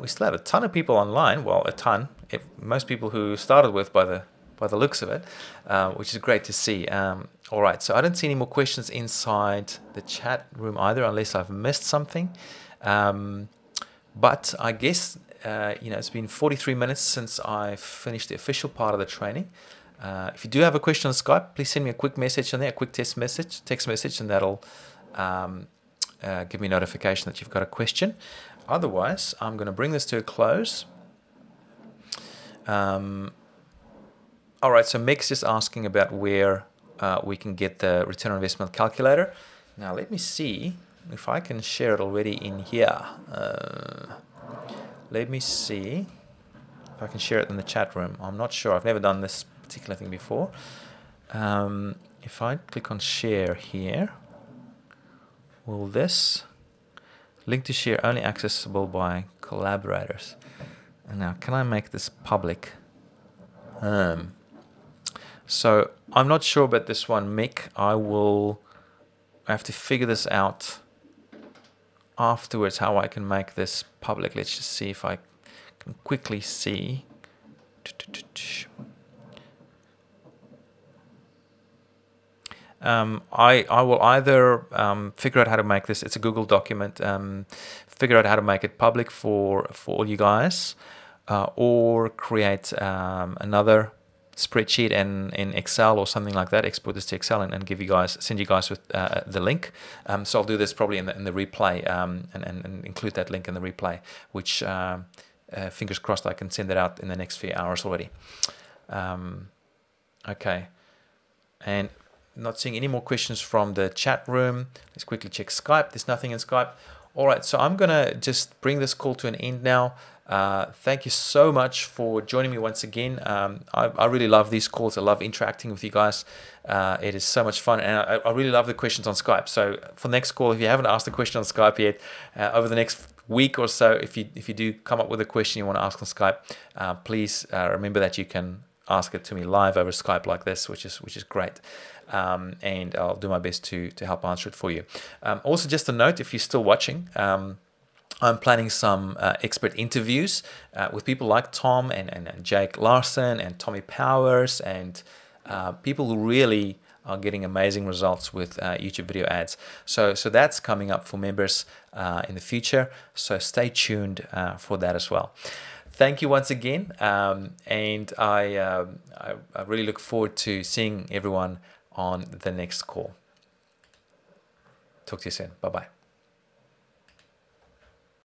We still have a ton of people online. Well, a ton. Most people who started with by the looks of it, which is great to see. All right, so I don't see any more questions inside the chat room either, unless I've missed something. But I guess, it's been 43 minutes since I finished the official part of the training. If you do have a question on Skype, please send me a quick message on there, a quick text message, and that'll give me notification that you've got a question. Otherwise, I'm going to bring this to a close. All right, so Meg's just asking about where we can get the return on investment calculator. Now, let me see if I can share it already in here. Let me see if I can share it in the chat room. I'm not sure. I've never done this particular thing before. If I click on share here, will this link to share only accessible by collaborators? And now, can I make this public? So I'm not sure about this one, Mick. I have to figure this out afterwards, how I can make this public. Let's just see if I can quickly see. I will either figure out how to make this. It's a Google document. Figure out how to make it public for all you guys, or create another spreadsheet in Excel or something like that. Export this to Excel and send you guys with the link. So I'll do this probably in the replay, and include that link in the replay, which fingers crossed I can send it out in the next few hours already. Okay, and not seeing any more questions from the chat room. Let's quickly check Skype. There's nothing in Skype. All right, so I'm gonna just bring this call to an end now. Thank you so much for joining me once again. I really love these calls. I love interacting with you guys. It is so much fun, and I really love the questions on Skype. So for the next call, if you haven't asked a question on Skype yet, over the next week or so, if you do come up with a question you want to ask on Skype, please remember that you can ask it to me live over Skype like this, which is great. And I'll do my best to help answer it for you. Also, just a note, if you're still watching, I'm planning some expert interviews with people like Tom and Jake Larson and Tommy Powers, and people who really are getting amazing results with YouTube video ads. So that's coming up for members in the future. So stay tuned for that as well. Thank you once again, and I really look forward to seeing everyone on the next call. Talk to you soon. Bye-bye.